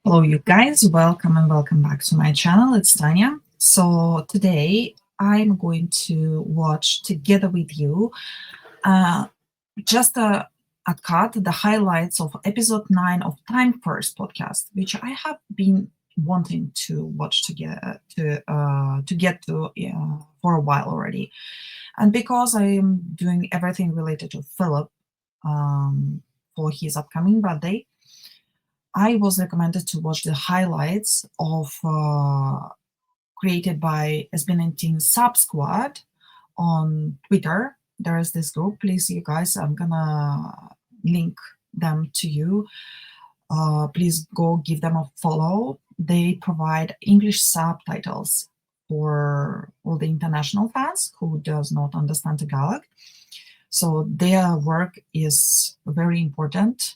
Hello, you guys. Welcome and welcome back to my channel. It's Tanya. So today I'm going to watch together with you uh, just a cut, the highlights of episode 9 of Time First podcast, which I have been wanting to watch together to get to for a while already. And because I am doing everything related to Philip for his upcoming birthday, I was recommended to watch the highlights of created by SB19 Sub Squad on Twitter. There is this group. Please, you guys, I'm gonna link them to you. Please go give them a follow. They provide English subtitles for all the international fans who does not understand Tagalog. So their work is very important,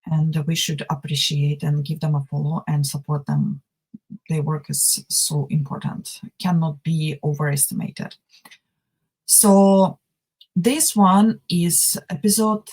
and we should appreciate and give them a follow and support them. Their work is so important, cannot be overestimated. So this one is episode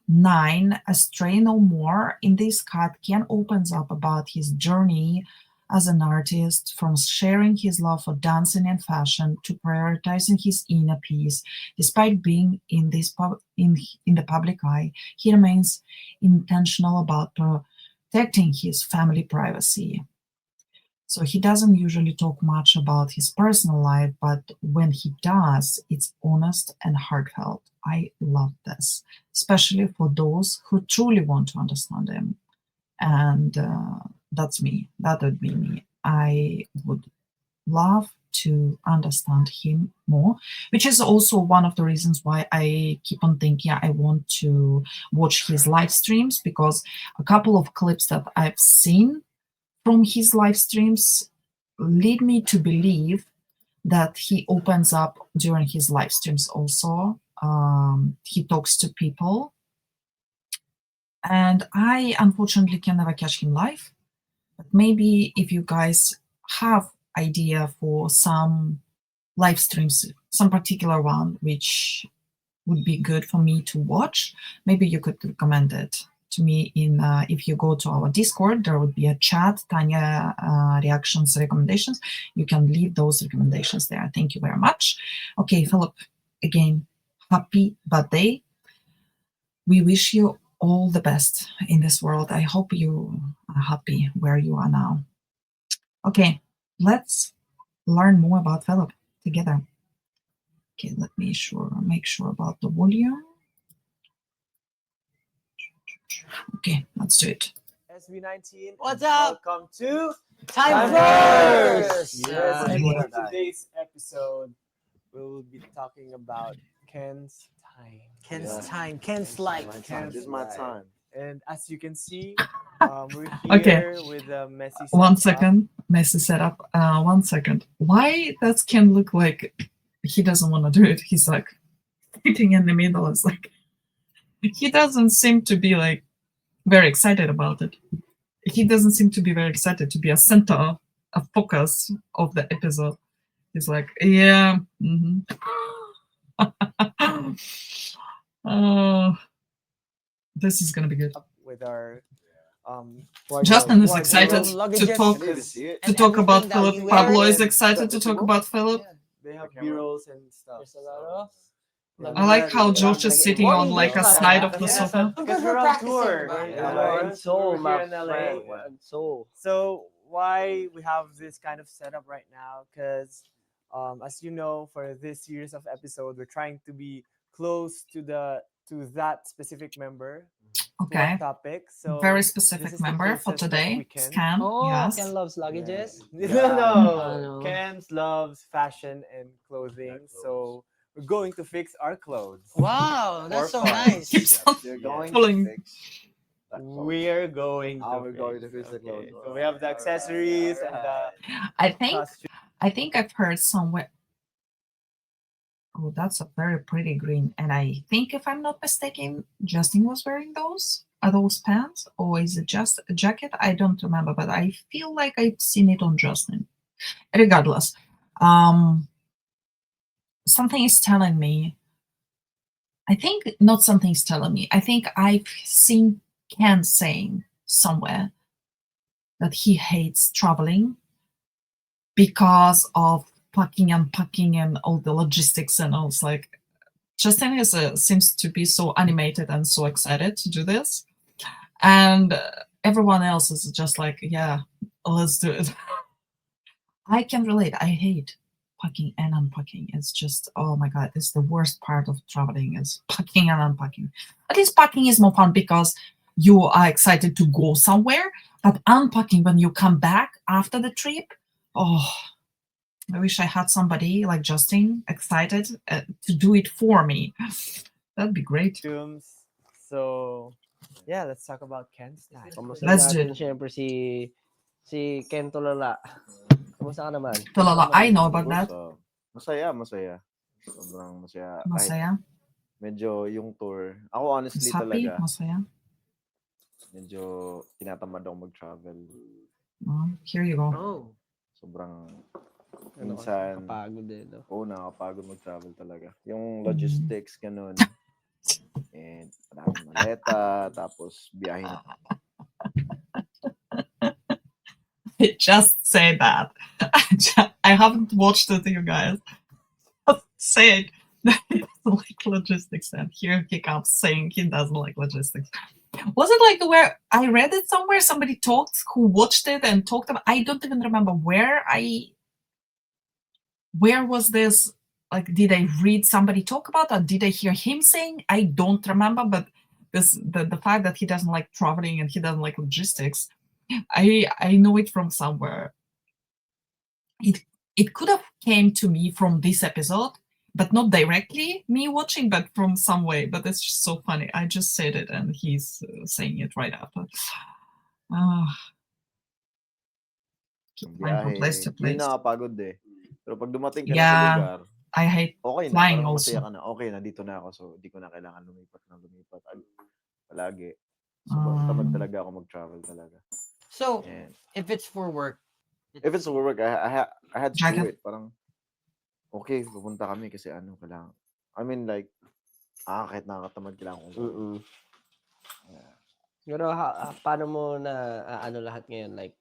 9, Astray No More. In this cut, Ken opens up about his journey as an artist, from sharing his love for dancing and fashion to prioritizing his inner peace. Despite being in the public eye, he remains intentional about protecting his family privacy. So he doesn't usually talk much about his personal life, but when he does, it's honest and heartfelt. I love this, especially for those who truly want to understand him. And that's me. That would be me. I would love to understand him more, which is also one of the reasons why I keep on thinking I want to watch his live streams, because a couple of clips that I've seen from his live streams lead me to believe that he opens up during his live streams also. He talks to people, and I unfortunately can never catch him live. But maybe if you guys have idea for some live streams, some particular one which would be good for me to watch, maybe you could recommend it to me. In if you go to our Discord, there would be a chat, Tanya reactions recommendations. You can leave those recommendations there. Thank you very much. Okay, Philip, again, happy birthday. We wish you all the best in this world. I hope you are happy where you are now. Okay, let's learn more about Philip together. Okay, let me make sure about the volume. Okay, let's do it. SB19. What's up? Welcome to Time First. First! Yes, and Yeah. for today's episode, we will be talking about Ken's time. Ken's Yeah. time, Ken's life. My time. Ken's This is my life. time. And as you can see, we're Okay. here with a messy One setup. second, messy setup. 1 second. Why does Ken look like he doesn't want to do it? He's like sitting in the middle. It's like he doesn't seem to be like very excited about it. He doesn't seem to be very excited to be a center, a focus of the episode. He's like, yeah. Oh, this is gonna be good. With our Justin is wardrobe. excited to Luggages. talk I need to see it. to talk about everything that Philip. we wear. Pablo is And excited to the talk table? about Philip. Yeah. They have The camera. B-rolls and stuff. There's a lot of. Yeah. I like how Josh is Like, sitting what on do you like a think about side that? of the Yeah, sofa. because we're on tour. Practicing, Yeah, We're in on Seoul, tour my here in LA. friend. In Seoul. So why we have this kind of setup right now? Because as you know, for this series of episode, we're trying to be close to that specific member, to Okay, our topic. So very this specific is the member for closest that today. we can. Scan, Oh, yes. Ken loves luggages. No, no. Ken loves fashion and clothing, so we're going to fix our clothes. Wow, that's so Or nice. Keeps Yeah, on they're Yeah. going pulling. to fix that clothes. We're going How to we're going to fix the clothes. Okay, so we have the accessories and the I think costume. I've heard somewhere. Oh, that's a very pretty green. And I think, if I'm not mistaken, Justin was wearing those. Are those pants, or is it just a jacket? I don't remember, but I feel like I've seen it on Justin. Regardless, um, something is telling me. I think not something's telling me. I think I've seen Ken saying somewhere that he hates traveling because of packing and packing and all the logistics. And I was like, Justin seems to be so animated and so excited to do this, and everyone else is just like, yeah, let's do it. I can relate. I hate packing and unpacking. It's just, oh my god, it's the worst part of traveling is packing and unpacking. At least packing is more fun because you are excited to go somewhere, but unpacking when you come back after the trip, oh, I wish I had somebody like Justin excited to do it for me. That'd be great. Dooms. So, yeah, let's talk about Ken's time. Kamusta Let's do natin syempre si Ken Tolala. Kamusta ka naman? Talala, I know about Of that. course, masaya. Sobrang masaya. Kahit Masaya, medyo yung tour. Ako honestly is happy, talaga, masaya. medyo tinatamad ako mag-travel. Here you go. Oh. Sobrang Ano, minsan, kapagod eh, no? nakakapagod mag-travel talaga. Yung logistics, ganun. And maraming maleta, tapos biyahin. Just say that. I haven't watched it, you guys. Just say it. That he doesn't like logistics, and here he comes saying he doesn't like logistics. Was it like where I read it somewhere? Somebody talked who watched it and talked about. I don't even remember where was this. Like, did I read somebody talk about, or did I hear him saying? I don't remember, but the fact that he doesn't like traveling and he doesn't like logistics, I know it from somewhere. It could have came to me from this episode, but not directly me watching, but from some way. But it's just so funny. I just said it, and he's saying it right after. Keep Yung flying from biyahe. place to Yun place. nakakapagod eh. Pero pag dumating ka na sa Yeah, lugar, I hate okay na. flying Parang also. masaya ka na. Okay na, dito na ako. So, di ko na kailangan lumipat. Palagi. Sobrang tamad talaga ako mag-travel talaga. So, And if it's for work, if it's for work, I had to do Jacket. it. Parang, okay, pupunta kami kasi kailangan. I mean, like, kahit nakakatamad, kailangan kong gawin. Mm-mm. Yeah. Pero paano mo na ano lahat ngayon? Like,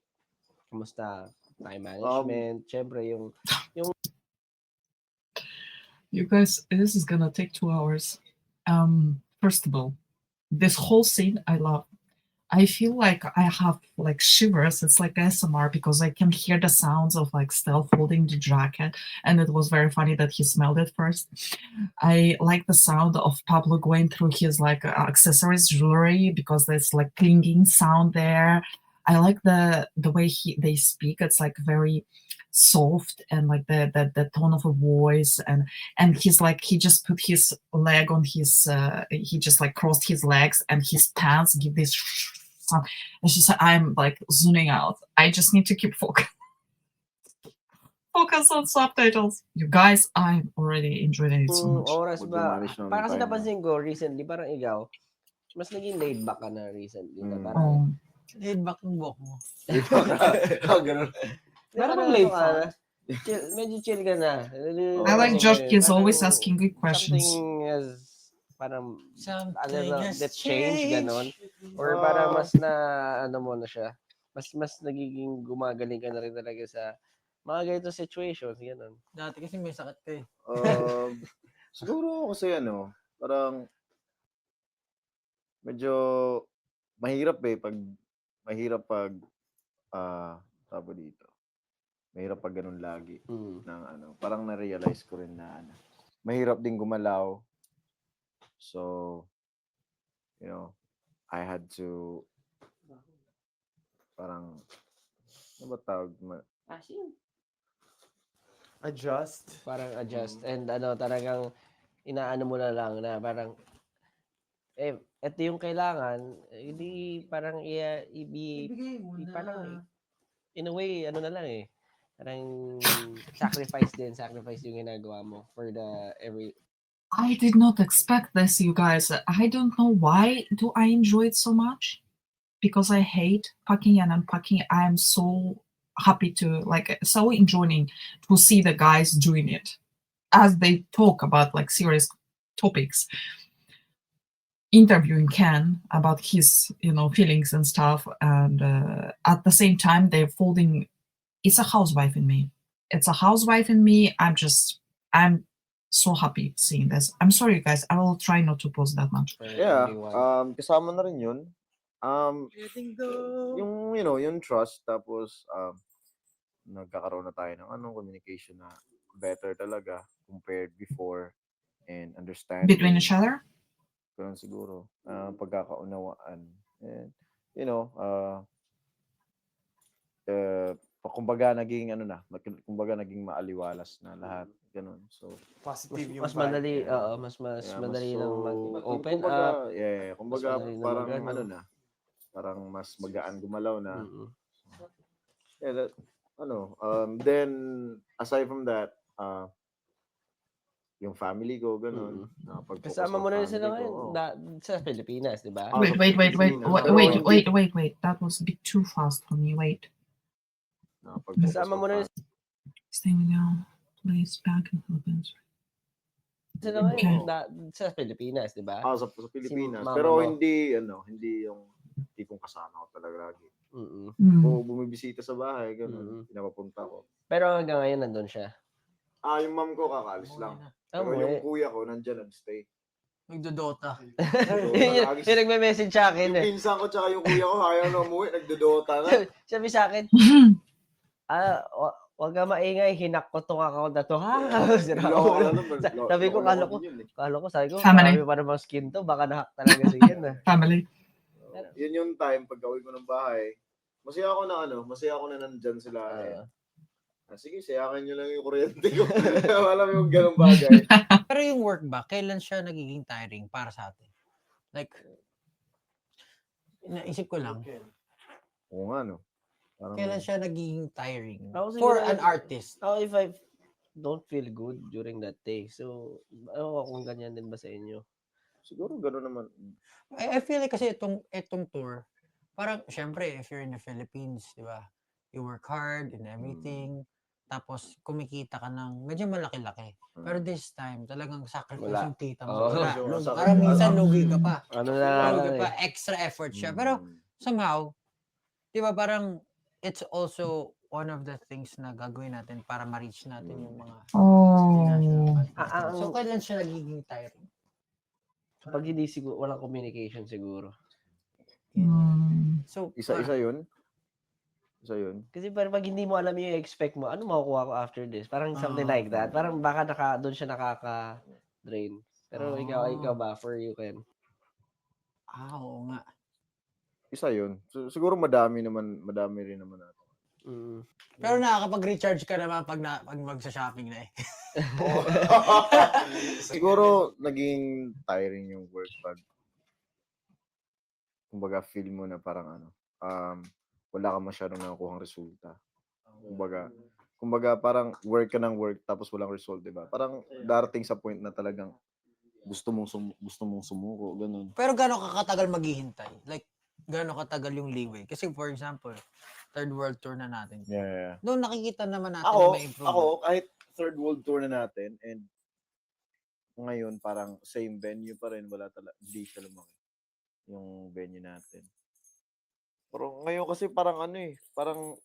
kamusta time management? Syempre, yung You guys, this is gonna take 2 hours. First of all, this whole scene I love. I feel like I have like shivers. It's like ASMR because I can hear the sounds of like Stealth holding the jacket, and it was very funny that he smelled it first. I like the sound of Pablo going through his like accessories, jewelry, because there's like clinging sound there. I like the way they speak. It's like very soft and like the tone of a voice, and he's like he just put his leg on his he just like crossed his legs, and his pants give this sound. It's just I'm like zooming out. I just need to keep focus on subtitles. You guys, I'm already enjoying it so much. oras Would ba? manage namin Parang kasi tayo, no? napansin ko recently, parang ikaw, mas naging laid back ka na recently. Na Mm. parang, Oh, laid back ng buhok mo. Ganun. Pero parang late ano ka na, medyo chill ka na. I like Oh. Josh. He's always Parang asking good questions. Something has parang Something that has change ganon, or Oh. parang mas na ano mo na siya, mas nagiging gumagaling ka na rin talaga sa mga ganito situations ganon. Dati kasi may sakit ka eh. Siguro kasi parang medyo mahirap pag tabo dito. Mahirap pag ganun lagi ng parang na-realize ko rin na mahirap din gumalaw. So, I had to parang ano ba tawag? Adjust. Parang adjust and talagang inaano mo na lang na parang ito yung kailangan, hindi parang Ibigay mo na. parang in a way na lang eh. Parang sacrifice yung ginagawa mo for the every. I did not expect this, you guys. I don't know why do I enjoy it so much. Because I hate packing and unpacking. I'm so happy to so enjoying to see the guys doing it as they talk about like serious topics. interviewing Ken about his, feelings and stuff, and at the same time they're folding. It's a housewife in me. It's a housewife in me. I'm so happy seeing this. I'm sorry, guys. I will try not to post that much. For Yeah, everyone. kasama na rin yun. Letting go. Yung trust, tapos nagkakaroon na tayo ng communication na better talaga compared before, and understanding. Between each other? Ganun siguro. Pagkakaunawaan. And, you know, kumbaga naging kumbaga naging maaliwalas na lahat, ganun. So Positive yung Mas vibe. madali, yeah. mas yeah, madali so, nang mag-open kumbaga, up. kumbaga madali na parang mag-ano. na, parang mas magaan gumalaw na. Mm-mm. Yeah, then aside from that, yung family ko, ganun. Nakapag-focus Kasama sa mo na rin family sila ko, ngayon sa Pilipinas, di ba? Ah, Wait, sa wait, wait, wait, Pilipinas. wait. That was a bit too fast for me. Wait. Nakapag-focus Kasama sa mo na rin Staying down. Place back in Philippines. sila Okay. ngayon sa Pilipinas, di ba? sa Pilipinas. mama Pero mo. hindi yung tipong kasama ko talaga lagi. Mm-mm. O bumibisita sa bahay, ganun. Pinapapunta ko. Pero hanggang ngayon nandun siya. Yung mom ko kakaalis lang. Pero Umuwi. yung kuya ko nandyan, nagstay. Nagdodota. Yung nagme-message sa akin Yung pinsan ko tsaka yung kuya ko, ayaw na umuwi, nagdodota na. Sabi sa akin, wag ka maingay, hinak ko tong account na to. Sabi ko, Family. marami pa namang skin to, baka nahack talaga si Ken. Family. Yun yung time, pag uwi ko ng bahay, masaya ako na nandyan sila. Sige, sayakan nyo lang yung kuryente ko. Alam yung ganong bagay. Pero yung work ba, kailan siya nagiging tiring para sa atin? Like, naisip ko lang, Oo nga, no? Parang, kailan siya nagiging tiring Ako for siguro, an artist? if I don't feel good during that day, so, kung ganyan din ba sa inyo? siguro gano'n naman. I feel like kasi itong tour, parang, syempre, if you're in the Philippines, di ba, you work hard and everything, tapos kumikita ka ng medyo malaki-laki. Pero this time, talagang sacrifice Wala. yung kita mo. Oo. Wala. Sacrifice. Parang minsan lugi ka pa. Ano na Lugi lang pa, eh. extra effort siya. Pero somehow, di ba parang it's also one of the things na gagawin natin para ma-reach natin yung mga Oh. So, kailan siya nagiging tiring? Pag hindi siguro, walang communication siguro. So, Isa yun. Kasi parang pag hindi mo alam yung expect mo, ano makukuha ko after this? Parang something like that. Parang baka doon siya nakaka-drain. Pero ikaw ba, for you, Ken? Oo nga. Isa yun. Siguro madami rin naman natin. Pero nakakapag-recharge ka naman pag magsa-shopping na eh. Siguro naging tiring yung work pag kumbaga feel mo na parang wala ka masyadong nakukuhang resulta. Kumbaga parang work ka ng work tapos walang result, di ba? Parang darating sa point na talagang gusto mong sumuko, ganun. Pero gaano katagal maghihintay? Like, gaano katagal yung leeway? Kasi for example, third world tour na natin. Yeah. Doon nakikita naman natin na may improvement. Ako, kahit third world tour na natin and ngayon parang same venue pa rin, hindi siya lumaki yung venue natin. Pero ngayon kasi parang parang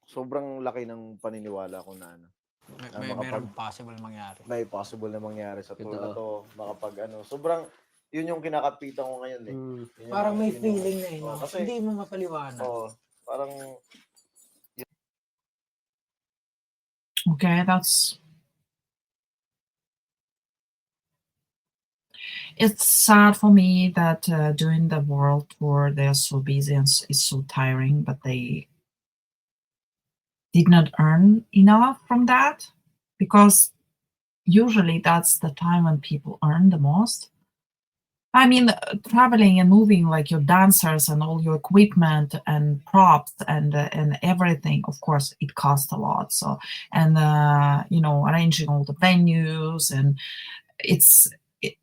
sobrang laki ng paniniwala ko na Mayroong possible mangyari. may possible na mangyari sa tour na Totoo. to. Makapag sobrang yun yung kinakapitan ko ngayon eh. Yun Parang may yung- feeling na eh. No? kasi- Hindi mo mapaliwanag. Parang Okay, it's sad for me that doing the world tour, they're so busy and it's so tiring, but they did not earn enough from that, because usually that's the time when people earn the most. I mean, traveling and moving, like your dancers and all your equipment and props and everything, of course, it costs a lot. So, and arranging all the venues and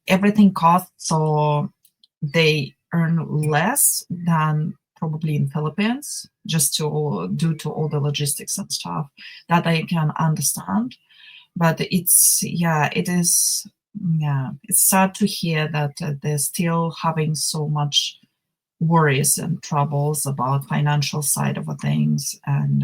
everything costs. So they earn less than probably in Philippines, just due to all the logistics and stuff that I can understand. But it is yeah, it's sad to hear that they're still having so much worries and troubles about financial side of things, and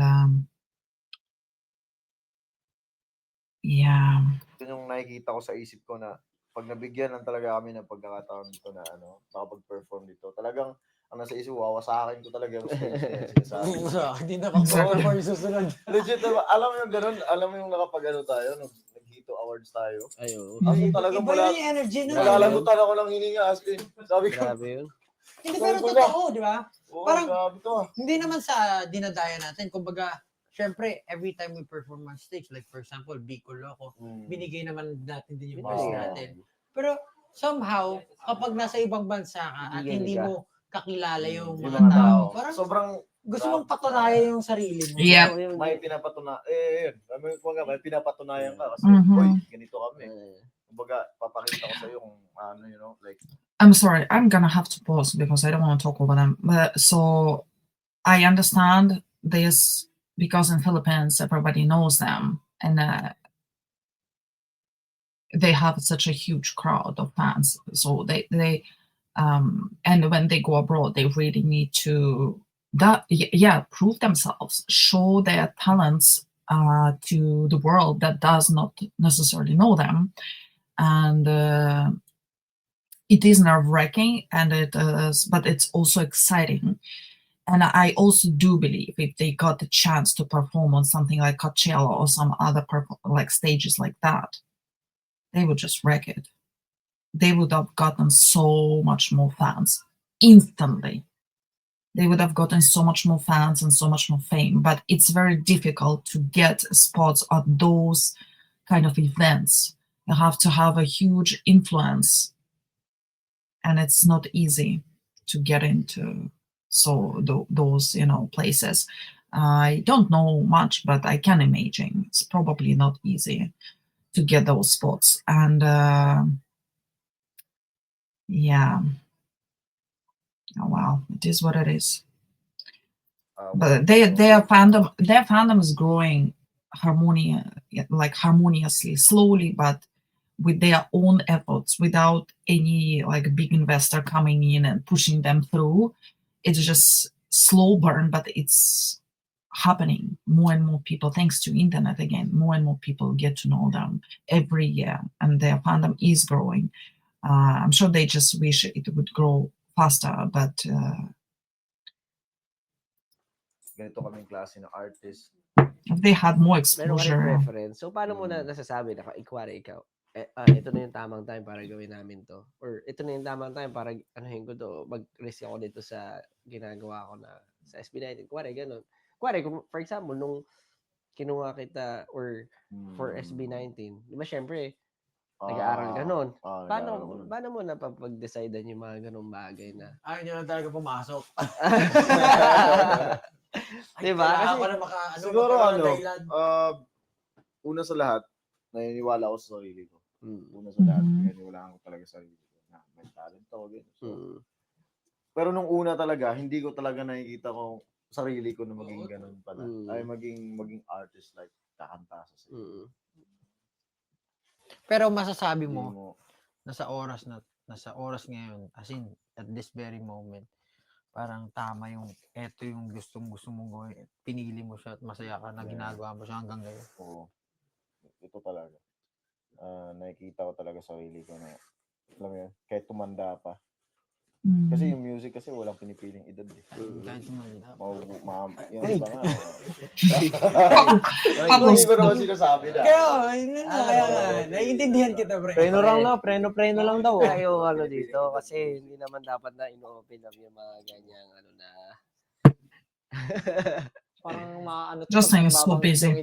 yeah. Yun yung nakikita ko sa isip ko na pag nabigyan lang talaga kami ng pagkakataon dito na makapag-perform dito, talagang ang nasa isip, wawasakin ko talaga yung stage na yan, sinasabi ko. Hindi na pag-perform yung susunod. Legit, diba? Alam mo yung ganun, alam mo yung tayo, nag-Hito Awards tayo. Ayo. Ako talagang Iba yun yung energy nun. nalalagutan ako ng hininga, as in. Sabi ko, Grabe yun. Hindi, pero totoo, di ba? oo, Parang- grabe to. Hindi naman sa dinadaya natin. Kumbaga, syempre, every time we perform on stage, like for example, Bicol Loco, binigay naman natin din yung best Oo. natin. Pero somehow, kapag nasa ibang bansa ka at Bigay hindi ka. mo kakilala yung Yung mga tao, parang Sobrang gusto mong patunayan yung sarili mo. Yeah. Oo, yun. may yun. May pinapatunayan ka kasi, Mhm. boy, ganito kami. Eh, Kumbaga, papakita ko sa'yo kung like, I'm sorry, I'm gonna have to pause because I don't want to talk over them. But so I understand this because in Philippines everybody knows them, and they have such a huge crowd of fans. So they and when they go abroad, they really need to prove themselves, show their talents to the world that does not necessarily know them, and it is nerve-wracking, and but it's also exciting. And I also do believe if they got the chance to perform on something like Coachella or some other like stages like that, they would just wreck it. They would have gotten so much more fans instantly. They would have gotten so much more fans and so much more fame. But it's very difficult to get spots at those kind of events. You have to have a huge influence, and it's not easy to get into those places. I don't know much, but I can imagine it's probably not easy to get those spots. And yeah, oh well, it is what it is. But their fandom is growing harmoniously, slowly, but with their own efforts, without any like big investor coming in and pushing them through. It's just slow burn, but it's happening. More and more people, thanks to internet again, more and more people get to know them every year, and their fandom is growing. I'm sure they just wish it would grow faster, but ganito kaming klase ng artist. if they had more Meron ka rin exposure. preference. So, paano mo na nasasabi na, ikuwari ikaw, ito na yung tamang time para gawin namin to. Or ito na yung tamang time para, anuhin ko to, mag-risk ako dito sa ginagawa ko na sa SB19. Kuwari, ganun. Kuwari, for example, nung kinuha kita or for SB19, di ba syempre, nag-aaral ka nun. Paano mo napapag-decidean yung mga ganung bagay na? Ayaw nyo lang talaga pumasok. Diba? Kailangan ko Kasi, na siguro magkaroon ng dahilan. una sa lahat, naniniwala ako sa sarili ko. Una sa lahat, naniniwala ko talaga sa sarili ko na may talent ako. So, pero nung una talaga, hindi ko talaga nakikita ko sarili ko na maging ganun pala. Ay maging artist, like kakanta sa sarili. Pero masasabi mo, nasa oras ngayon, as in, at this very moment, parang tama yung, eto yung gusto mong gawin, pinili mo siya at masaya ka na ginagawa mo siya hanggang ngayon. Oo. Ito talaga. Nakikita ko talaga sa sarili ko na, alam mo yun, kahit tumanda pa. Kasi yung music kasi walang pinipiling edad eh. Kahit tumanda. Yan ba nga? Tapos, Hindi ko naman sinasabi na. Kaya naiintindihan kita, pre. Preno lang daw. tayo dito kasi hindi naman dapat na ino-open up yung mga ganyang na Parang maano Just saying, so busy.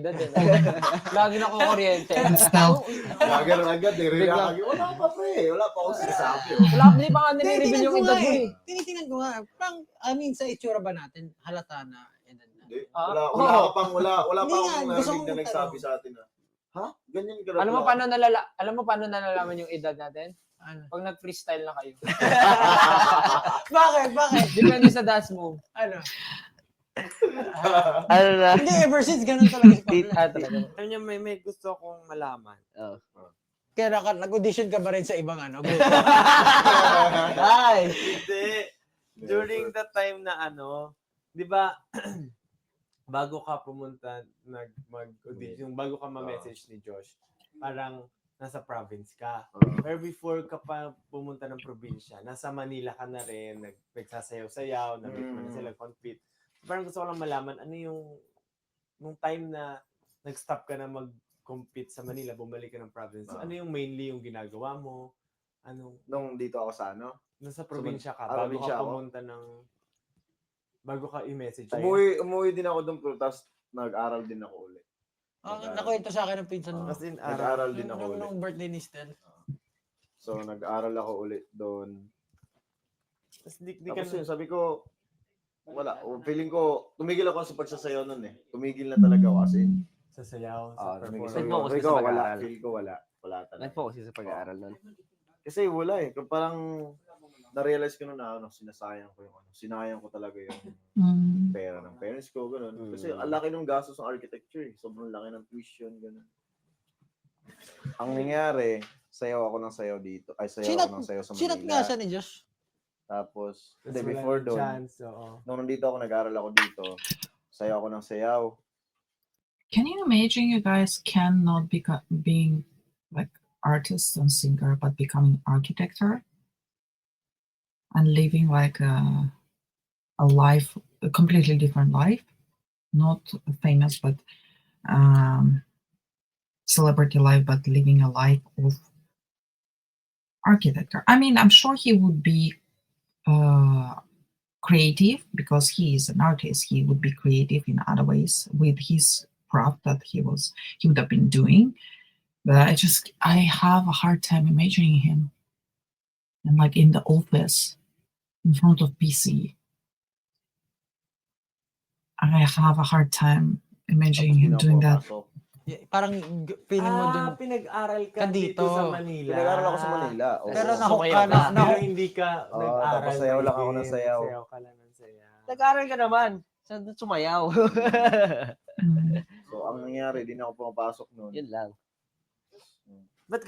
Lagi na ko kuryente. Still. Gagano'n agad eh. Riraki. Wala pa pre. Wala pa ako sinasabi. Hindi pa nga nire-reveal yung edad mo eh. Tinitingnan ko nga. Parang, I mean, sa itsura ba natin, halata na edad na. Hindi. Wala pa akong Hindi nga, gusto narinig kong na nagsabi sa atin na, ha? Ganyan ka Alam mo paano nalalaman yung edad natin? Ano? Pag nag-freestyle na kayo. Bakit? Depende sa dance move. Ano? ano na? Hindi, ever since ganun talaga si Pablo. Talaga. Alam niyo, may gusto akong malaman. Kaya nag-audition ka ba rin sa ibang group? Ay! Hindi. During the time na di ba, bago ka pumunta, mag-audition, bago ka ma-message ni Josh, parang nasa province ka. Pero before ka pa pumunta ng probinsya, nasa Manila ka na rin, nagsasayaw-sayaw, nag-meet mo na sila, compete. Parang gusto ko lang malaman, ano nung time na nag-stop ka na mag-compete sa Manila, bumalik ka ng province, ano yung mainly yung ginagawa mo? Nung dito ako sa Nasa probinsya ka, bago probinsya ka ako. pumunta bago ka i-message. Umuwi din ako doon, pero tapos nag-aral din ako ulit. Nakwento sa akin ng pinsan mo. As in, Nag-aral din ako ulit. Nung birthday ni Stel. So, nag-aral ako ulit doon. Tapos di ka Tapos yun, sabi ko, wala. Feeling ko, tumigil ako sa pagsasayaw nun eh. Tumigil na talaga ako kasi. sasayaw, sa Tumigil. performance. Nag-focus Sabi ka ko, sa wala. pag-aaral. Feel ko wala. Wala talaga. Nag-focus ka sa pag-aaral nun. Kasi wala eh. Parang na-realize ko nun na sinasayang ko sinayang ko talaga yung pera ng parents ko, ganun. Kasi ang laki ng gastos ng architecture eh. Sobrang laki ng tuition, ganun. Ang nangyari, sayaw ako ng sayaw dito. Ay, sayaw ako ng sayaw sa Manila. Sinat nga siya ni Josh. Tapos, Tapos hindi, wala before ng doon, chance, oo. nung nandito ako, nag-aaral ako dito, sayaw ako ng sayaw. Can you imagine you guys cannot being like artist and singer, but becoming architecture and living like a life, a completely different life, not famous, but celebrity life, but living a life of architecture. I mean, I'm sure he would be creative because he is an artist. He would be creative in other ways with his craft that he would have been doing. But I have a hard time imagining him and like in the office in front of PC. I have a hard time imagining Tapos him doing that. pinapapasok. Parang feeling mo dun. Pinag-aral ka Ka dito dito. sa Manila. Pinag-aaral ako sa Manila. Oo. Pero Sumayaw ka. Pero hindi ka Oo, nag-aral. tapos sayaw lang ako ng maigi, sayaw. Sayaw ka lang ng sayaw. Nag-aaral ka naman. Saan doon sumayaw? Mm. So, ang nangyari, di na ako pumapasok noon. Yun lang. Ba't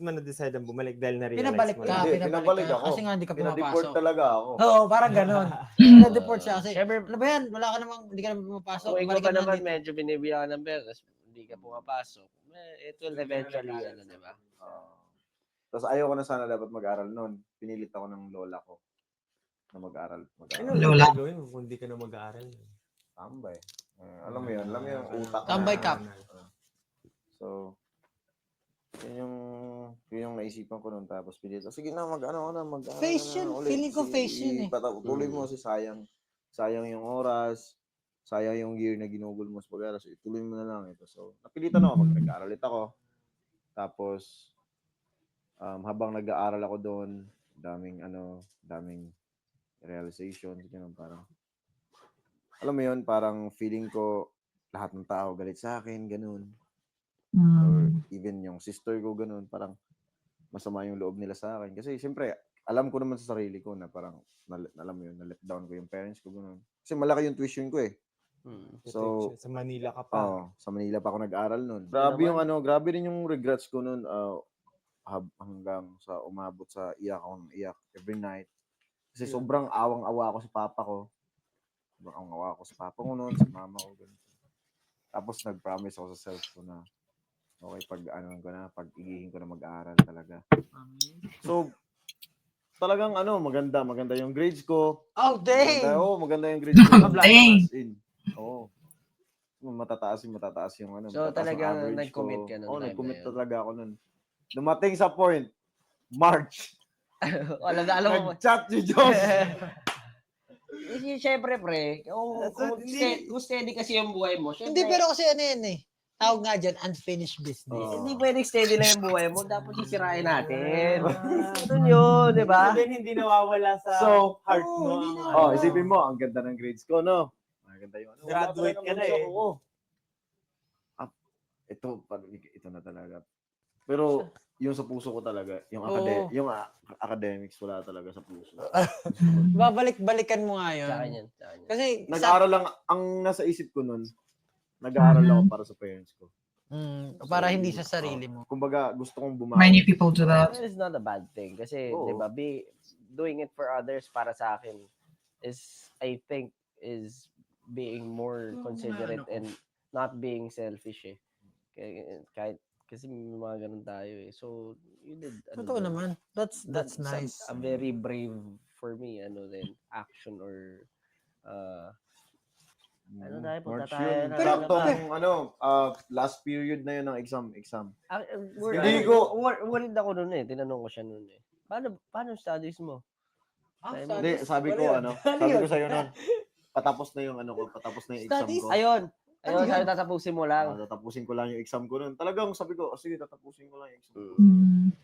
mo na-decide ang bumalik dahil na-realize Pinabalik mo ka, na? Hindi, pinabalik ka. ako. Kasi nga hindi ka Pinadeport pumapasok. talaga ako. Oo, parang ganun. Pinadeport siya kasi. Siyempre, Ano ba yan? Wala ka namang, hindi ka naman pumapasok. kung ikaw Balik pa ka na naman dito. medyo binibigyan ka ng pera, hindi ka pumapasok, it will eventually, di ba? Tapos ayoko na sana dapat mag-aral noon. Pinilit ako ng lola ko na mag-aral. Ano Lola. gagawin mo kung hindi ka na mag-aaral? Tambay. Alam mo yun yung utak. Tambay ka. So, yun yung naisipan ko noon. Tapos pilit, sige na, mag-aral Face na yun. ulit. Feeling ko face yun eh. Tuloy mo kasi sayang yung oras, sayang yung year na ginugol mo sa pag-aaral. So, ituloy mo na lang ito. So, napilitan ako, nag-aaral ulit ako. Tapos, habang nag-aaral ako doon, daming realization, ganun parang. Alam mo yun, parang feeling ko lahat ng tao galit sa akin, ganun. Or even yung sister ko, ganun, parang masama yung loob nila sa akin. Kasi siyempre, alam ko naman sa sarili ko na parang, alam mo yun, na-let down ko yung parents ko, ganun. Kasi malaki yung tuition ko eh. So, sa Manila ka pa. sa Manila pa ako nag-aral nun. Grabe rin yung regrets ko nun hanggang sa umabot sa iyak ako ng iyak every night. Kasi sobrang awang-awa ako sa papa ko. Sobrang awang-awa ako sa papa ko nun, sa mama ko. Ganun. Tapos nag-promise ako sa self ko na okay, pag-igihin ko na mag-aaral talaga. So, talagang maganda yung grades ko. Oh, dang! Maganda yung grades ko. Dang! Oo. Matataas yung So, matataas yung talagang average nag-commit ko. ka nun Oo, time nag-commit na yun. talaga ako nun. Dumating sa point, March. Alam mo. Nag-chat si Diyos. Siyempre, pre, kung steady kasi yung buhay mo, Hindi, siyempre, pero kasi ano yan eh. Tawag nga dyan, unfinished business. hindi pwedeng steady lang yung buhay mo, dapat sisirain natin. Ganun yun, di ba? Then, hindi nawawala sa So, heart mo. Isipin mo, ang ganda ng grades ko, no? Ang ganda yung Graduate ka na eh. Ito na talaga. Pero, yung sa puso ko talaga, yung academics wala talaga sa puso. Babalik-balikan mo nga yun. Sa akin yan. Kasi, Nag-aaral lang, ang nasa isip ko nun, nag-aaral ako para sa parents ko. Para hindi sa sarili mo. Kumbaga, gusto kong bumawi. Many people do that. It's not a bad thing. Kasi, Oo. di ba, doing it for others para sa akin I think, is being more considerate and not being selfish eh. Kasi may mga ganun tayo eh. So, you did, Totoo naman. That's nice. A very brave for me, action or, ano tayo, punta March tayo yun. na- Saktong, last period na yun ng exam. Hindi worried ako noon eh. Tinanong ko siya noon eh. Paano studies mo? Hindi, sabi ko, sabi ko sa'yo nun, patapos na yung patapos na yung exam Studies? ko. Ayun, Ano sabi tatapusin mo lang. Tatapusin ko lang yung exam ko nun. Talagang sabi ko, sige, tatapusin ko lang yung exam ko.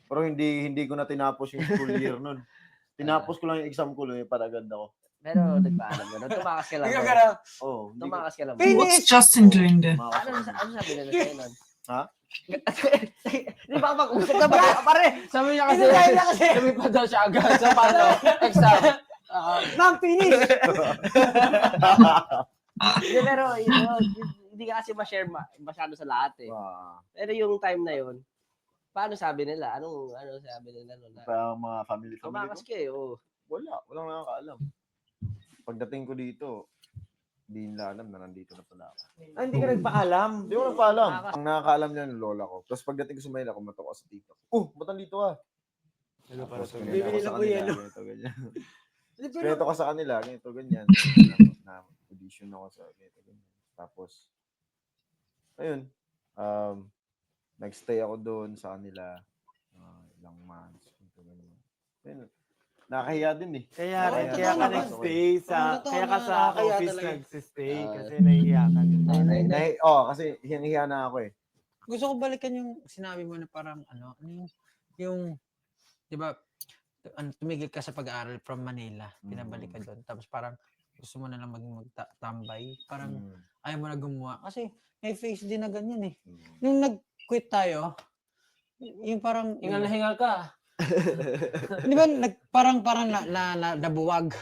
Pero hindi ko na tinapos yung school year nun. Tinapos ko lang yung exam ko nun, paragad ako. Pero nagpaalam mo. Tumakas ka lang. Oh, hindi ko, Tumakas ka lang. What's Justin doing there? makakasama. Ano sabi nila sa'yo nun? Ha? Di ba mag-usap na ba? Pare! Sabi niya kasi, lumipad daw siya agad. So, paano? Exam. Ma'am, finish! Hindi, pero hindi ka kasi ma-share masyado sa lahat eh. Pero yung time na yun, paano sabi nila? Ano sabi nila nun? Parang mga family ko. Tumakas ka eh, oh. Walang nakakaalam. Pagdating ko dito, hindi nila alam na nandito na pala ako. Hindi ka nagpaalam. Hindi ko nagpaalam. Ang nakakaalam niya yung lola ko. Tapos pagdating ko sa Manila, kumato ko sa tito. ba't nandito ka? Ano para Tapos sa ganito ako Bibili sa lang ko kanila, yelo. ganito, ganyan. Pero, Ganito ka sa kanila, ganito, ganyan. Na audition ako sa ganito, ganyan. Tapos, ayun, nagstay ako doon sa kanila. Ilang months. Ganito, ganyan. Ayun, nakakahiya din eh. Kaya Oo, ka totoo nag-stay sa, Totoo kaya ka naman, sa nakakaya office talaga. nag-stay Ah. kasi nahihiya ka. Kasi hiyang-hiya na ako eh. gusto ko balikan yung sinabi mo na parang yung di ba, tumigil ka sa pag-aaral from Manila, pinabalik ka doon. Tapos parang gusto mo na lang maging magtambay. Parang ayaw mo na gumawa. Kasi may face din na ganyan eh. Nung nag-quit tayo, yung parang, Hingal na hingal ka. di ba, parang nabuwag.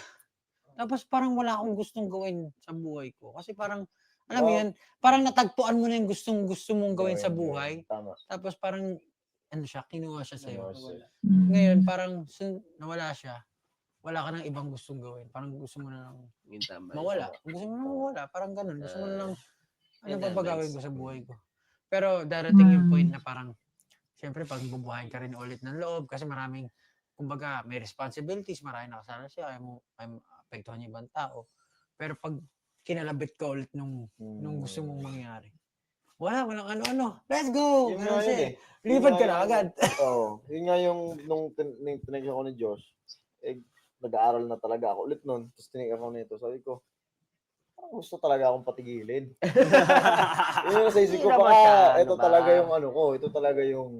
Tapos parang wala akong gustong gawin sa buhay ko. Kasi parang, alam mo yun, parang natagpuan mo na yung gusto mong gawin sa buhay. Tama. Tapos parang, kinuha siya sa'yo. Mm. Ngayon, parang nawala siya. Wala ka nang ibang gustong gawin. Parang gusto mo na lang Yung tambay. mawala. Gusto mo na mawala. Parang ganun. Gusto mo na lang, ano yun ba na, ba gawin nice. ko sa buhay ko? Pero darating yung Mm. point na parang, syempre, pag bubuhayin ka rin ulit ng loob, kasi maraming, kumbaga, may responsibilities, maraming nakasala siya, ay apektuhan yung ibang tao. Pero pag kinalabit ka ulit nung gusto mong mangyari, walang ano-ano. Let's go! Yun Ganun nga siya yun eh. Lipad ka na agad. Oo. Yun nga yung nung tinignan ko ni Josh, nag-aaral na talaga ako ulit nun. Tapos tinignan ko nito. Sabi ko, parang gusto talaga akong patigilin. Yun yung sa isip ko, Hindi naman baka siya, ito ano ba? talaga yung ito talaga yung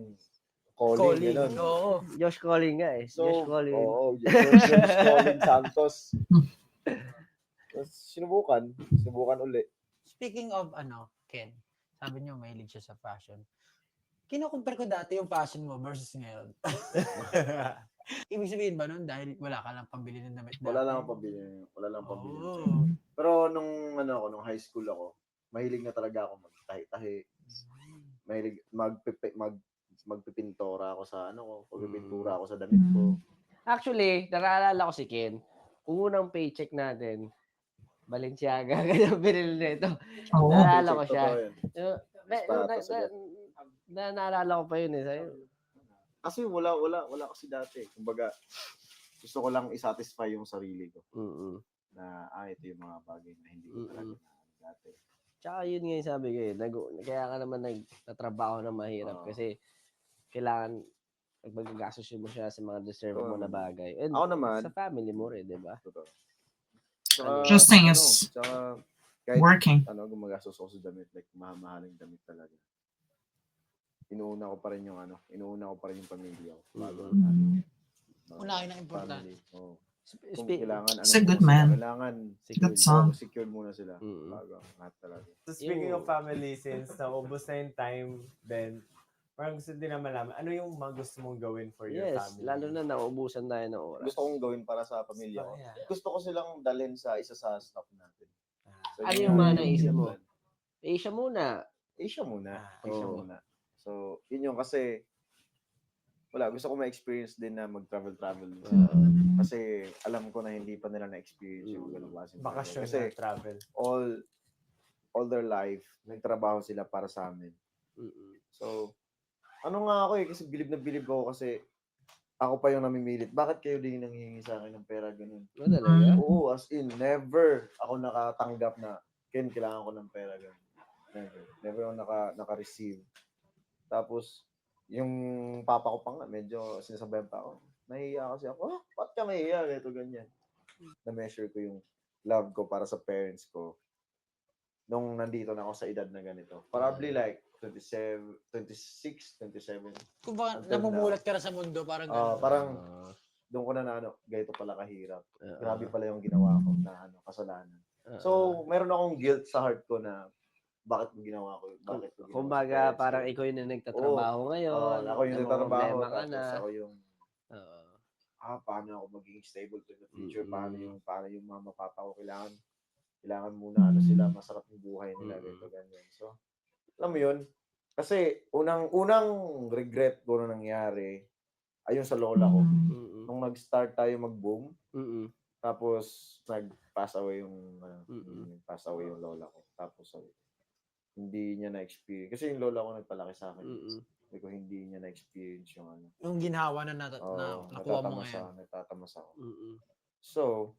calling. Ganun. Oo. Josh calling nga eh. So, Josh calling. Josh calling Santos. Tapos sinubukan uli. Speaking of Ken, sabi niyo mahilig siya sa fashion. Kino-compare ko dati yung fashion mo versus ngayon. Ibig sabihin ba nun dahil wala ka lang pambili ng damit dati? Wala lang akong pambili. Oo. Pero nung nung high school ako, mahilig na talaga ako magtahi-tahi. Mahilig magpipintura ako sa pagpipintura ako sa damit ko. Actually, naalala ko si Ken. Unang paycheck natin, Balenciaga, kaya binili nito. Oo. Naalala ko siya. Totoo yun. Naalala ko pa yun eh. Sa'yo. Kasi wala kasi dati. Kumbaga, gusto ko lang i-satisfy yung sarili ko. Na, ito yung mga bagay na hindi ko talaga na dati. Tsaka yun nga yung sabi ko eh. Kaya ka naman nagtatrabaho na mahirap. Oo. Kasi kailangan magagasos mo siya sa mga deserve mo na bagay. And Ako naman, sa family mo rin, di ba? Totoo. Tsaka, Justin is tsaka, kahit working. gumagastos ako sa damit, like mahal-mahaling damit talaga. Inuuna ko pa rin yung pamilya ko. Bago Unahin ang importante. family. Oo. Kung kailangan, He's a good man. Kailangan Good son. secure muna sila. Bago, lahat talaga. So speaking of family, since naubos na yung time, then parang gusto din na malaman, ano yung mga gusto mong gawin for your Yes, family? lalo na nauubusan tayo ng oras. Gusto kong gawin para sa pamilya ko. Yeah. Gusto ko silang dalhin sa isa sa staff natin. So, Ano yun yung mga yung naisip mo? plan. Asia muna. Asia muna. Ah, Asia Oo. muna. So, yun yung kasi, gusto ko ma-experience din na mag-travel-travel. Mm. Kasi alam ko na hindi pa nila na-experience yung ganung klaseng travel. Bakasyon Kasi na travel. all their life, nagtrabaho sila para sa amin. Mm-mm. So, ano nga ako kasi bilib na bilib ako kasi ako pa yung namimilit. Bakit kayo din nanghihingi sa akin ng pera ganun? Ano talaga? Oo, as in, never ako nakatanggap na, Ken, kailangan ko ng pera ganun. Never ako naka-receive. Tapos, yung papa ko pa nga, medyo sinasabayan pa ako. Nahihiya kasi ako, ba't ka nahihiya? Ganito, ganyan. Na-measure ko yung love ko para sa parents ko nung nandito na ako sa edad na ganito. Probably like 27, 26, 27. Kung ba, Until namumulat ka na sa mundo, parang ganun. Parang doon ko na ganito pala kahirap. Oo. Grabe pala yung ginawa ko na kasalanan. So, meron akong guilt sa heart ko na bakit mo ginawa ko, bakit ko ginawa kumbaga, sa parents parang ko. ikaw yung nagtatrabaho ngayon. Ako yung may nagtatrabaho, problema ka tapos na. ako yung Oo. paano ako magiging stable to the future, Mm-mm. paano yung mama papa ko kailangan muna sila masarap yung buhay nila ganito ganyan. So, alam mo yun, kasi unang regret ko na nangyari ayun sa lola ko. Mm-mm. Nung nag-start tayo mag-boom, Mm-mm. tapos nag-pass away pass away yung lola ko. Tapos hindi niya na-experience. Kasi yung lola ko nagpalaki sa akin. Hindi ko hindi niya na-experience yung ano. Yung ginhawa na nakuha mo ngayon. Natatamas ako. Mm-mm. So,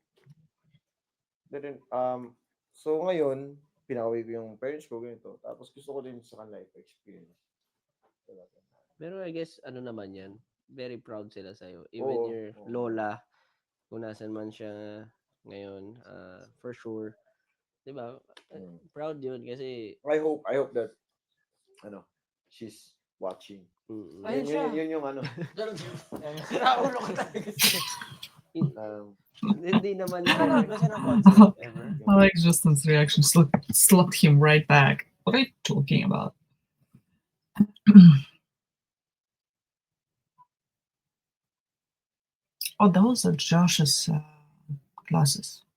so ngayon, pinauwi ko yung parents ko ganito. Tapos gusto ko din sa kanila experience. Pero I guess, ano naman yan, very proud sila sa'yo. Even your Oo. lola, kung nasan man siya ngayon, for sure. Diba? Proud yun kasi... I hope that, she's watching. Mm-mm. Ayun siya. Yun yung ano. Raulo ka talaga. Hindi naman Ano yun. na siya ng concert ever? I like Justin's reaction. Slapped him right back. What are you talking about? Oh, those are Josh's glasses.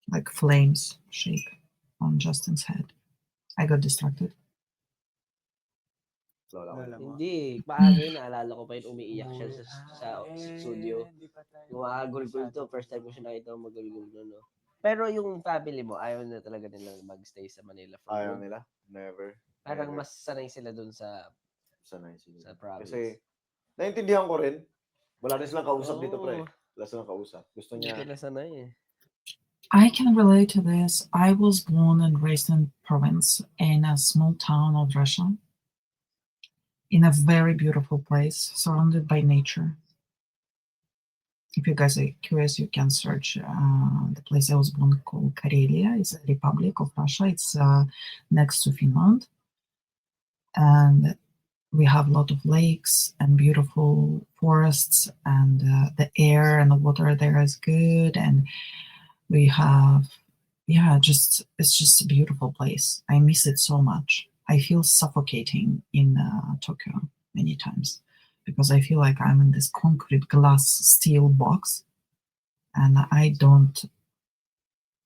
Like flames shape on Justin's head. I got distracted. Lola ko. Lola mo. Hindi. Paano yun? Naalala ko pa yun, umiiyak siya sa studio. Hindi pa tayo. Gumagulgul to. First time ko siya nakita magulgul no. Pero yung family mo, ayaw na talaga nilang magstay sa Manila. Ayaw nila? Never. Parang Never. mas sanay sila dun sa Sanay sila. sa province. Kasi, naiintindihan ko rin. Wala rin silang kausap dito, Oo. pre. Wala silang kausap. Gusto Hindi niya. sila sanay eh. I can relate to this. I was born and raised in province in a small town of Russia, in a very beautiful place, surrounded by nature. If you guys are curious, you can search the place I was born called Karelia. It's a republic of Russia. It's next to Finland. And we have a lot of lakes and beautiful forests, and the air and the water there is good. And we have, it's just a beautiful place. I miss it so much. I feel suffocating in Tokyo many times because I feel like I'm in this concrete glass steel box and I don't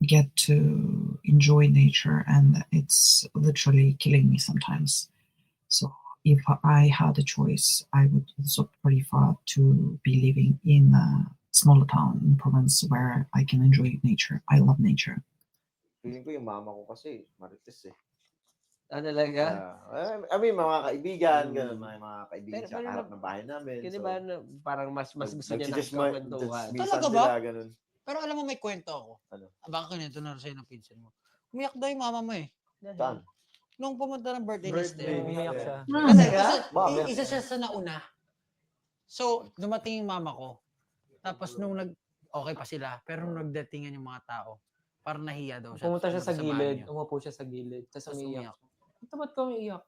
get to enjoy nature, and it's literally killing me sometimes. So if I had a choice, I would also prefer to be living in a smaller town in province where I can enjoy nature. I love nature. Feeling ko yung mama ko kasi, marites eh. Talaga? I mean, mga kaibigan, ganun, mga kaibigan Pero sa harap ng bahay namin. Kasi ba parang mas gusto niya Minsan nakikwentuhan. Talaga sila, ba? ganun. Pero alam mo, may kwento ako. Ano? Baka kinento na rin sa'yo ng pinsan mo. Umiyak daw yung mama mo eh. Saan? Nung pumunta ng birthday ni Steph. Umiyak siya. Kasi Bakit? isa siya sa nauna. So, dumating yung mama ko. Tapos nung okay pa sila, pero nung nagdatingan yung mga tao, parang nahiya daw siya. Pumunta siya sa Samahan gilid. niya. Umupo siya sa gilid. Tapos Tapos umiiyak. umiyak. Ito ba't ka umiiyak?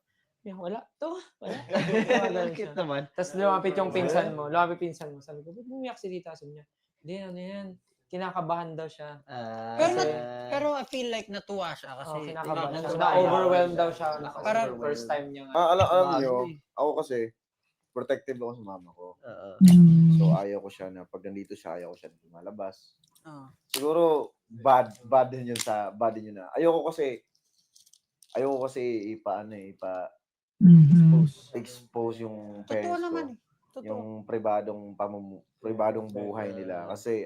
Wala. Ito. Wala. Cute naman. Tapos lumapit yung pinsan mo. Sabi ko, ba't umiyak si tita? Sabi niya, hindi, ano yan. Kinakabahan daw siya. Pero I feel like natuwa siya kasi Kinakabahan siya. natuwa Na-overwhelmed daw siya. Parang First time niya. Alam niyo, ako kasi, protective ako sa mama ko. So, ayaw ko siya na, pag nandito siya, ayaw ko siya na lumalabas. Siguro, bad din yun na. Ayoko kasi, ayoko kasi Mhm. expose yung Totoo parents naman ko, eh. Totoo. yung pribadong buhay nila. Kasi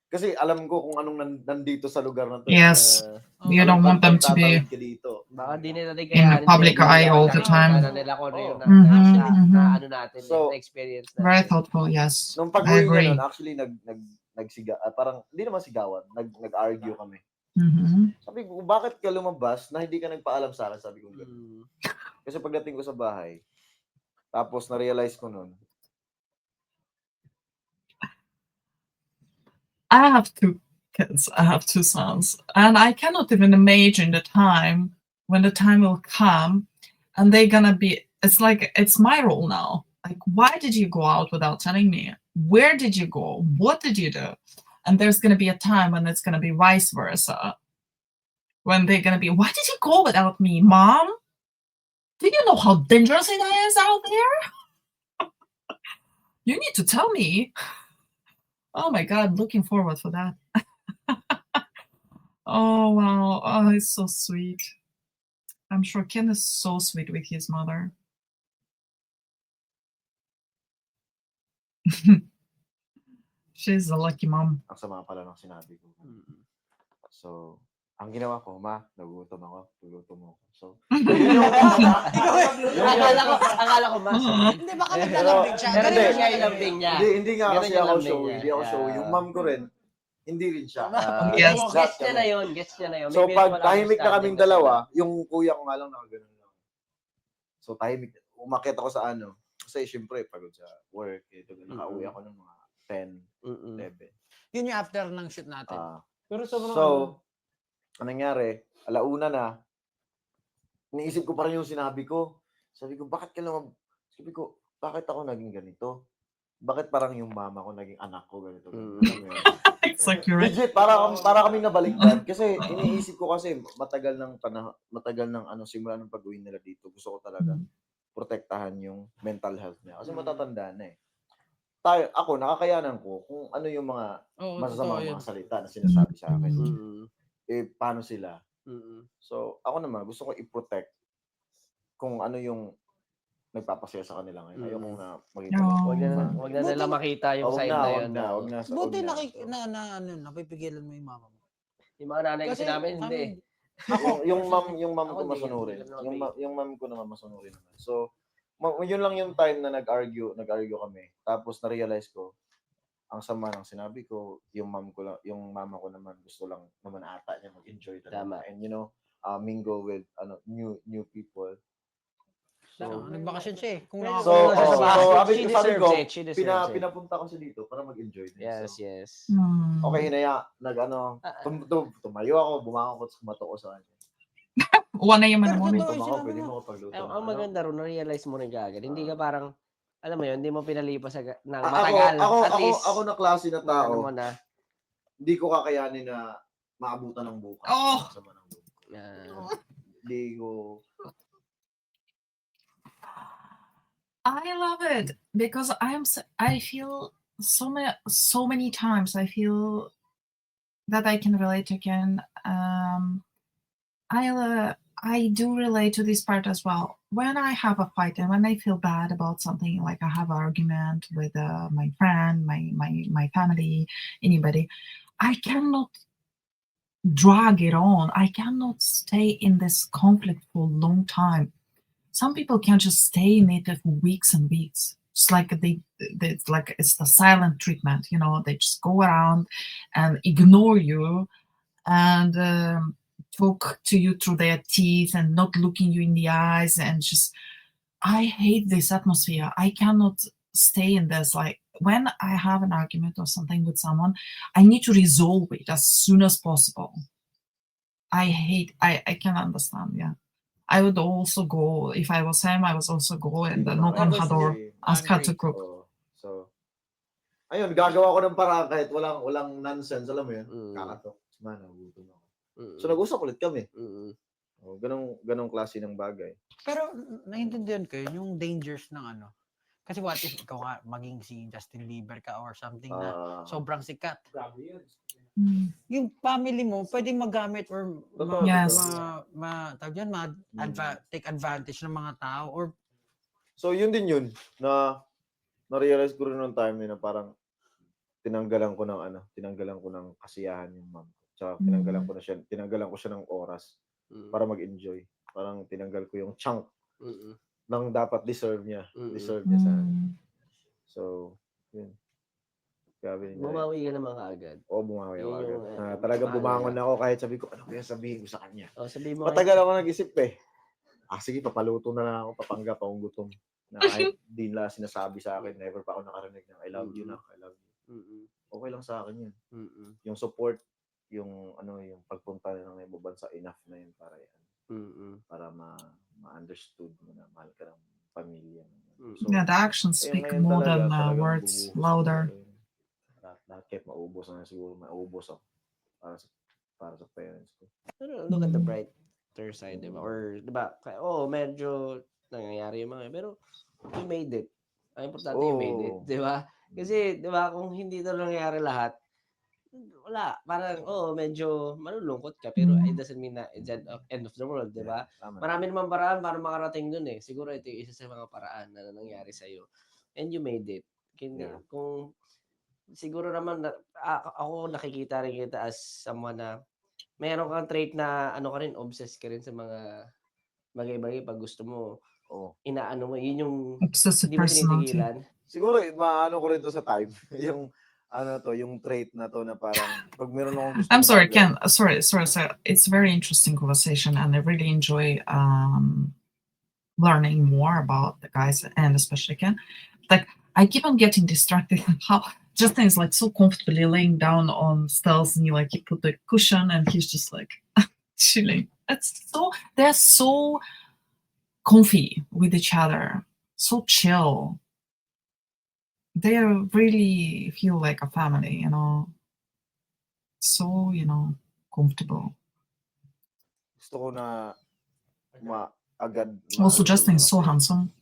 kasi alam ko kung anong nandito sa lugar na to. Yes. Oh, You don't want them to be Pagtatawid ka dito. Baka di nila din in the kayanin public sila, eye all the time. nakikita na nila kung ano yung Oo. Mhm, na mhm. ano natin, So, na experience Very natin. thoughtful, yes. Nung I pag-uwi niya agree. nun, actually parang hindi naman sigawan, nag-argue kami. Mhm. Sabi ko, bakit ka lumabas na hindi ka nagpaalam sa akin? Sabi ko gano'n. Mm. Kasi pagdating ko sa bahay, tapos na-realize ko nun, I have 2 kids. I have 2 sons, and I cannot even imagine the time when the time will come and they're gonna be. It's like it's my role now. Like, why did you go out without telling me? Where did you go? What did you do? And there's gonna be a time when it's gonna be vice versa. When they're gonna be, why did you go without me, mom? Do you know how dangerous it is out there? You need to tell me. Oh my god, looking forward for that. Oh wow. Oh, it's so sweet. I'm sure Ken is so sweet with his mother. She's a lucky mom. ang sama pala ng sinabi ko. Mm. So, ang ginawa ko, nagutom ako, luluto mo ako. So, Akala ko mas. Hindi, baka naglalambing siya. Pero Ganun hindi siya siya eh. yung lambing niya. hindi nga Ganun kasi yung ako lambing show, niya. hindi ako show. Yung mom ko rin, hindi rin siya. Yes. Gets niya na yun. Gets niya na yun. So, May pag mutual tahimik na kaming understanding sila. dalawa, yung kuya ko nga lang nakaganon lang. So, tahimik. Umakyat ako sa ano. Kasi, syempre, pagod sa work. Nakauwi ako ng mga 10, Mm-mm. 11. Yun yung after ng shoot natin. Pero sobrang So, anong nangyari? Alauna na, iniisip ko pa rin yung sinabi ko. Sabi ko, bakit ako naging ganito? Bakit parang yung mama ko naging anak ko ganito? It's accurate. Legit, para kami nabaliktad. Kasi iniisip ko kasi matagal ng simula ng pag-uwi nila dito. Gusto ko talaga protektahan yung mental health niya. Kasi matatanda na eh. Ako, nakakayanan ko kung ano yung mga Oo, masasamang totoo yun. mga salita na sinasabi sa akin. Mm-mm. Paano sila? Mm-mm. So, ako naman, gusto ko i-protect kung ano yung nagpapasaya sa kanila ngayon. Ayoko na makita. Oh. Wag na nila makita yung side na yun. Wag na. Buti napipigilan mo yung mama mo. Yung mga nanay kasi namin, hindi. Yung mom Ako ko hindi, masunurin. hindi naman Yung mom ko naman masunurin naman. So, yun lang yung time na nag-argue kami. Tapos na-realize ko, ang sama ng sinabi ko, yung mama ko naman gusto lang naman ata niya mag-enjoy talaga. Tama. And mingle with new people. So, Nagbakasyon siya eh. Kung So, she sabi deserves ko, it. She deserves it. pinapunta ko siya dito para mag-enjoy din. Yes, So, yes. okay, hinaya. Tumayo ako, bumangon ko, kumato ko sa kanya. 1 a.m. in the Pero morning. totoo, Ako, sinabi pwede mo. mo ako pagluto. Ang maganda ron, na-realize mo rin kagad. Hindi ka parang, alam mo yun, hindi mo pinalipas ng Ako, matagal. At least, ako na klase na ano tao, mo na. hindi ko kakayanin na maabutan ng bukas. Oh! Sama ng bukas. Hindi ko... I love it because I feel so many times I feel that I can relate again. I do relate to this part as well. When I have a fight and when I feel bad about something, like I have an argument with my friend, my family, anybody, I cannot drag it on. I cannot stay in this conflict for a long time. Some people can just stay in it for weeks and weeks. It's like it's the silent treatment, they just go around and ignore you and talk to you through their teeth and not looking you in the eyes, and just, I hate this atmosphere. I cannot stay in this. Like, when I have an argument or something with someone, I need to resolve it as soon as possible. I can understand, yeah. I would also go, if I was him, I was also go and knock on her door, ask her to cook. So, ayun, gagawa ko ng paraan kahit walang nonsense, alam mo yun? Kakatok. Nagutom ako. So, nag-usap ulit kami. Ganong klase ng bagay. Pero naiintindihan ko yun, yung dangers ng Kasi what if ikaw nga maging si Justin Bieber ka or something na sobrang sikat. Grabe yun. Mm. Yung family mo pwedeng magamit or Totoo, Yes. tawag yan, take advantage ng mga tao or So, yun din yun, na na-realize ko rin nung time na parang tinanggalan ko ng kasiyahan yung mom. Tsaka tinanggalan ko siya ng oras para mag-enjoy. Parang tinanggal ko yung chunk ng dapat deserve niya sa akin. So, yun. Grabe din. Bumawi ka naman kaagad. Oo, bumawi ako Yun agad. yung, Talagang mahalaga. bumangon ako kahit sabi ko, ano kaya sabihin ko sa kanya? Sabihin mo Matagal ako nag-isip eh. Sige, papaluto na lang ako, papanggap akong gutom. Na kahit di nila sinasabi sa akin, never pa ako nakarinig ng I love you na, I love you. Okay lang sa akin yun. Yung support, yung pagpunta ng ibang bansa, enough na yun para yan. Para ma-understood mo na mahal ka ng pamilya. So, Yeah, the actions speak ngayon more talaga, than talagang words, bubuhos louder. ko yun. Lahat kahit maubos na siguro, maubos ako para sa parents ko. Pero look at the brighter side, di ba? Or, di ba, medyo nangyayari yung mga, pero you made it. Ang importante you made it, di ba? Kasi, di ba, kung hindi ito nangyayari lahat, wala. Parang, medyo malulungkot ka, pero it doesn't mean na it's the end of the world, di ba? Tama. Marami naman paraan para makarating dun eh. Siguro ito yung isa sa mga paraan na nangyari sa'yo. And you made it. Kung siguro naman, ako nakikita rin kita as someone na meron kang trait na ka rin, obsessed ka rin sa mga bagay-bagay pag gusto mo. Inaano mo, yun yung Obsessive hindi mo personality. tinitigilan. Siguro, maano ko rin to sa time. yung trait na to na parang, pag meron akong gusto I'm sorry, gawin, Ken. Sorry. It's a very interesting conversation, and I really enjoy learning more about the guys, and especially Ken. Like, I keep on getting distracted. How Justin is like so comfortably laying down on stills, and you put the cushion, and he's just like chilling. They're so comfy with each other, so chill. They really feel like a family, so comfortable. gusto ko na agad. Also, Justin is so handsome.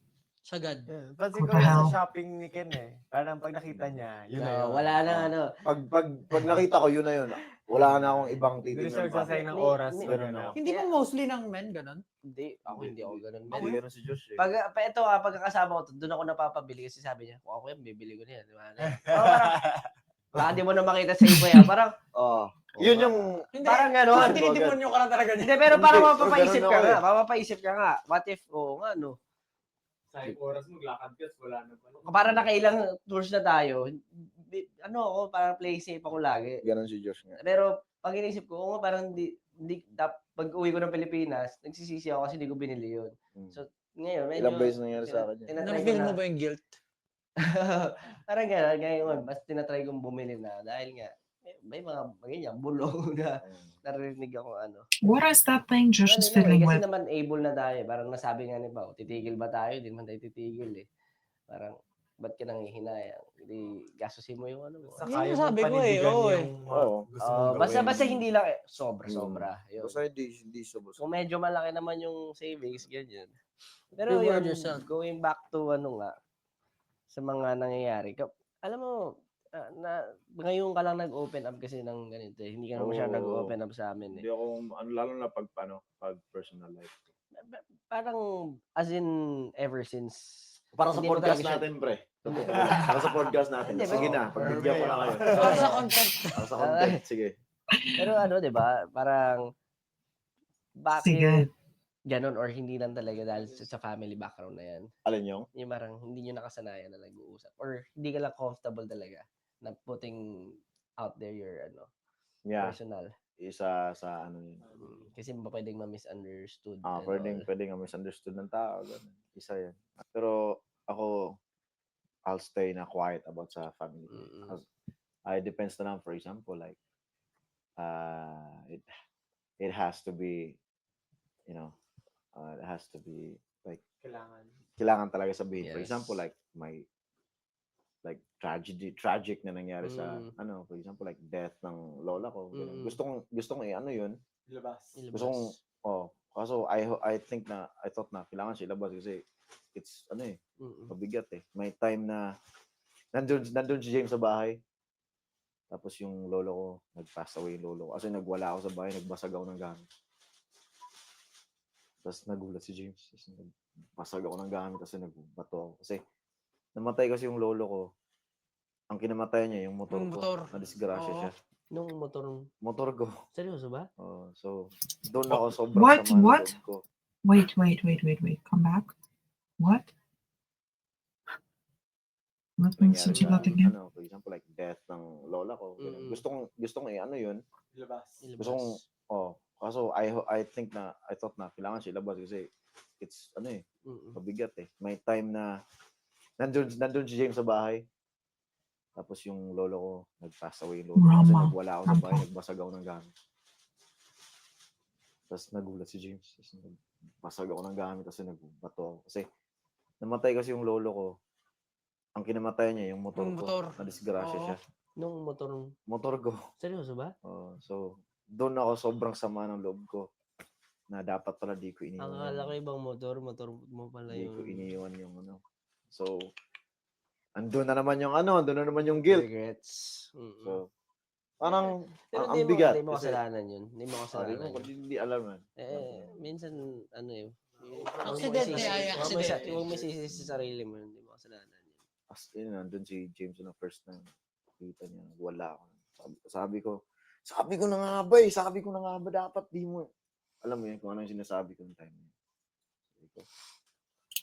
sagad. Pansin What ko the rin hell? sa shopping ni Ken eh. Parang pag nakita niya, yun na yun. Wala na Pag nakita ko, yun na yun. Wala na akong ibang titignan Reserve pa. sa sa'yo ng oras. Ganun ako. Hindi ba mostly ng men ganun? Hindi ako ganun. Hindi ganun si Josh eh. Ito pagkakasama ko to, doon ako napapabili kasi sabi niya, kung ako yan, bibili ko na yan. Diba? Baka di mo na makita sa iba yan. Parang, Yun yung, parang gano'n. Tinidemonyo ka na talaga niya. Hindi, pero parang Hindi, mapapaisip ganun ka ako nga. Mapapaisip ka nga. What if, Sa oras mo, lakad ka, wala na pa. Parang nakailang tours na tayo, parang play safe ako lagi. ganun si Josh nga. Pero pag inisip ko, parang pag uwi ko ng Pilipinas, nagsisisi ako kasi hindi ko binili yun. So, ngayon, medyo... Ilang beses nangyari sa akin yan. Na-feel mo ba yung guilt? Parang gano'n, ngayon, mas tinatry kong bumili na dahil nga, may mga ganyan, bulong na narinig ako What is that thing Josh is Kasi feeling with? naman able na tayo. Parang nasabi nga ni Pao, titigil ba tayo? Hindi naman tayo titigil eh. Parang, ba't ka nanghihinayang? Hindi, gastusin mo yung mo. Saka Yun yung yung sabi ko eh, panindigan oo eh. yung gusto mong gawin. Basta hindi lang sobra. Yun. Basta hindi sobra. Kung medyo malaki naman yung savings, ganyan. Pero Reward yun, yourself. going back to sa mga nangyayari. Alam mo, ngayon ka lang nag-open up kasi ng ganito eh. Hindi ka naman siya nag-open up sa amin eh. Hindi ako, lalo na pag personal life. Parang, as in, ever since. Para sa hindi mo podcast talaga siya- natin, pre. Para sa podcast natin. Hindi, Sige pero- na, pagbigyan ko na kayo. Para sa content. Para sa content, sige. Pero di ba? Parang, Sige. bakit ganon or hindi lang talaga dahil sa family background na yan? Alin yung? Yung parang hindi nyo nakasanayan na nag-uusap or hindi ka lang comfortable talaga na putting out there your Yeah, personal. isa sa yun. Kasi pwedeng ma-misunderstood. and Pwedeng all. misunderstood ng tao. Ganun. Isa yan. Pero ako, I'll stay na quiet about sa family. It depends na lang, for example, like, it has to be, it has to be, like, kailangan talaga sabihin. For Yes. example, like, tragic na nangyari sa, for example, like, death ng lola ko. Ganun. Gusto kong yun. Ilabas. Gusto kong, Kaso I think na, I thought na kailangan siya ilabas kasi it's ano eh, mabigat eh. May time na nandun si James sa bahay. Tapos yung lolo ko, nag-pass away yung lolo ko. Kasi nagwala ako sa bahay, nagbasag ako ng gamit. Tapos nagulat si James. Tapos nagbasag ako ng gamit kasi nagbato ako. Kasi namatay kasi yung lolo ko. Ang kinamatay niya, yung motor Yung ko. motor. Na-disgrasya Oo. siya. Nung Motor ko. seryoso ba? Oh, so, doon ako sobrang What? sama ng What? loob ko. Wait. Come back. What? Let me listen to Nangyari that na, again. ano, for example, like death ng lola ko. ganun. Mm. Gusto kong ano yun. Ilabas. Gusto kong, kaso I think na, I thought na kailangan siya ilabas kasi it's, ano eh, mabigat eh. May time na, nandun si James sa bahay. Tapos yung lolo ko, nag-pass away yung lolo ko. Kasi Rama. nagwala ako sa bahay, nagbasag ako ng gamit. Tapos nagulat si James. Tapos nagbasag ako ng gamit kasi nagbato ako. Kasi namatay kasi yung lolo ko. Ang kinamatay niya, yung motor Yung ko. motor. Na-disgrasya Oo. siya. Nung Motor ko. seryoso ba? Oh, so, doon ako sobrang sama ng loob ko. Na dapat pala di ko Ang iniwan. akala ko ibang motor mo pala Di ko yung iniwan yung ano. So, andun na naman yung ano, andun na naman yung guilt. regrets. So, parang, Pero ang bigat. Hindi mo kasi, kasalanan yun. Hindi mo di kasalanan ko, yun. hindi alam man. Minsan, ano eh. Aksidente ay aksidente. Huwag mo isisi sa sarili mo. Hindi mo kasalanan yun. As in, nandun si James na first time. Kita niya, wala ako. Sabi ko na nga ba eh. Sabi ko na nga ba dapat di mo. Alam mo yun, kung ano yung sinasabi ko ng time niya. Sabi ko,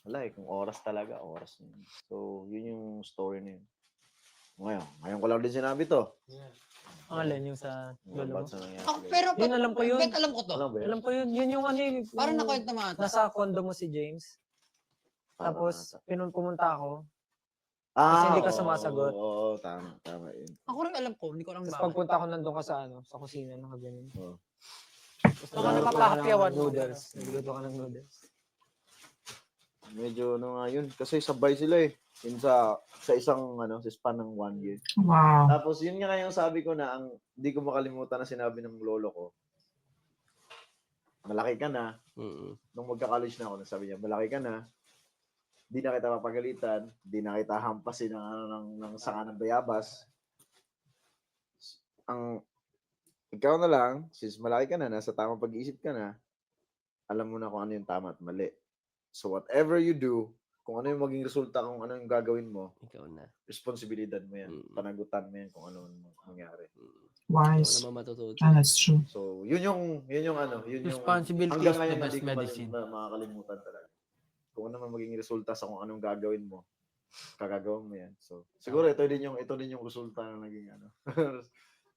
wala eh, kung oras talaga, oras na yun. So, yun yung story na yun. Ngayon ko lang din sinabi to. Ang alin yung sa lolo mo? Bad sa nangyari. Pero, Yun, alam ko yun. Bet, alam ko to. Alam ba yun? Alam ko yun. Yun yung ano yung... Parang nakwento mo ata. Nasa condo mo si James. Tapos, pumunta ako. Kasi hindi ka sumasagot. Oo, tama yun. Ako rin alam ko, hindi ko alam Tapos bakit. pagpunta ko nandun ka sa sa kusina, nakaganon. Oo. Tapos Baka napapahapyawan mo. noodles. Nagluto ka ng noodles. Medyo ano nga yun. Kasi sabay sila eh. Yun sa isang sa span ng 1 year. Wow. Tapos yun nga yung sabi ko na hindi ko makalimutan na sinabi ng lolo ko. Malaki ka na. Nung magka-college na ako, sabi niya, malaki ka na. Di na kita papagalitan. Di na kita hampasin ng sanga ng bayabas. Ikaw na lang, since malaki ka na, nasa tamang pag-iisip ka na, alam mo na kung ano yung tama at mali. So whatever you do, kung ano yung maging resulta, kung ano yung gagawin mo, Ikaw na. responsibilidad mo yan. Panagutan mo yan kung ano mangyari. Wise. Ikaw naman matututo. And that's true. So, yun yung Responsibility hanggang is the ngayon best hindi ko medicine. makakalimutan talaga. Kung ano man maging resulta sa kung anong gagawin mo, kagagawin mo yan. So, siguro ito din yung resulta ng naging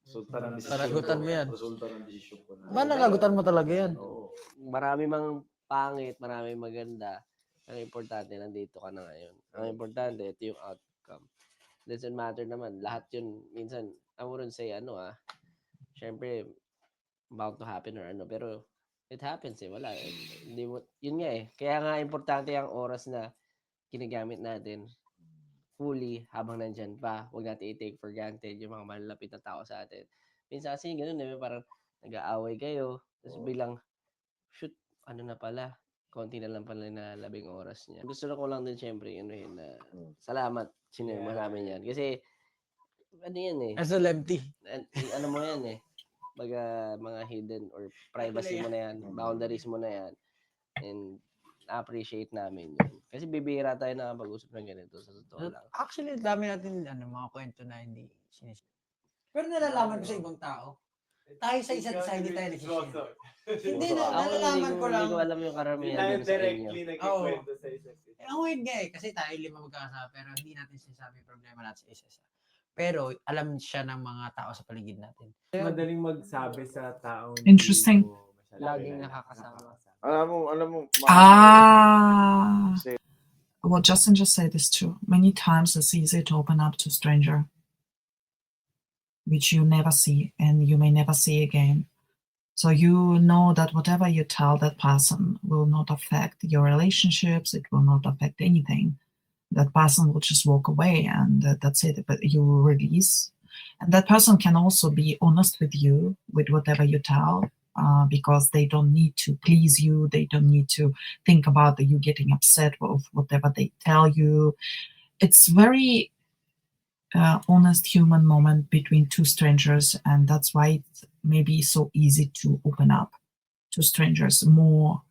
resulta ng desisyon. Panagutan mo yan. Resulta ng desisyon ko. Mananagutan mo talaga yan. Oo. Marami mang pangit, marami maganda. Ang importante, nandito ka na ngayon. Ang importante, ito yung outcome. Doesn't matter naman. Lahat yun, minsan, I wouldn't say syempre, about to happen or pero it happens wala. Hindi mo, yun nga Kaya nga, importante ang oras na ginagamit natin fully habang nandyan pa. Huwag natin i-take for granted yung mga malalapit na tao sa atin. Minsan kasi ganun parang nag-aaway kayo, tapos bilang, shoot, ano na pala, konti na lang pala na 10 oras niya. Gusto ko lang din syempre, na salamat, sinema namin yan. Kasi, ano yan As a empty. ano mo yan mga hidden or privacy mo na yan, boundaries mo na yan, and appreciate namin yun. Kasi bibihira tayo na pag-usap ng ganito sa totoo lang. Actually, dami natin mga kwento na hindi sinis. Pero nalalaman ko sa ibang tao. Tayo sa isa't isa, hindi tayo nagsishare. Hindi na, nalalaman ko lang. Hindi ko alam yung karamihan din sa inyo. nagkikwento sa isa't isa. Ang weird nga kasi tayo 5 magkakasama, pero hindi natin sinasabi yung problema natin sa isa-isa. Pero alam siya ng mga tao sa paligid natin. Madaling magsabi sa taong Interesting. Laging nakakasama. Alam mo. What Justin just said is true. Many times it's easy to open up to a stranger, which you never see and you may never see again. So you know that whatever you tell that person will not affect your relationships, it will not affect anything. That person will just walk away and that's it. But you release. And that person can also be honest with you with whatever you tell. because they don't need to please you. They don't need to think about you getting upset with whatever they tell you. It's very honest human moment between two strangers, and that's why it's maybe so easy to open up to strangers more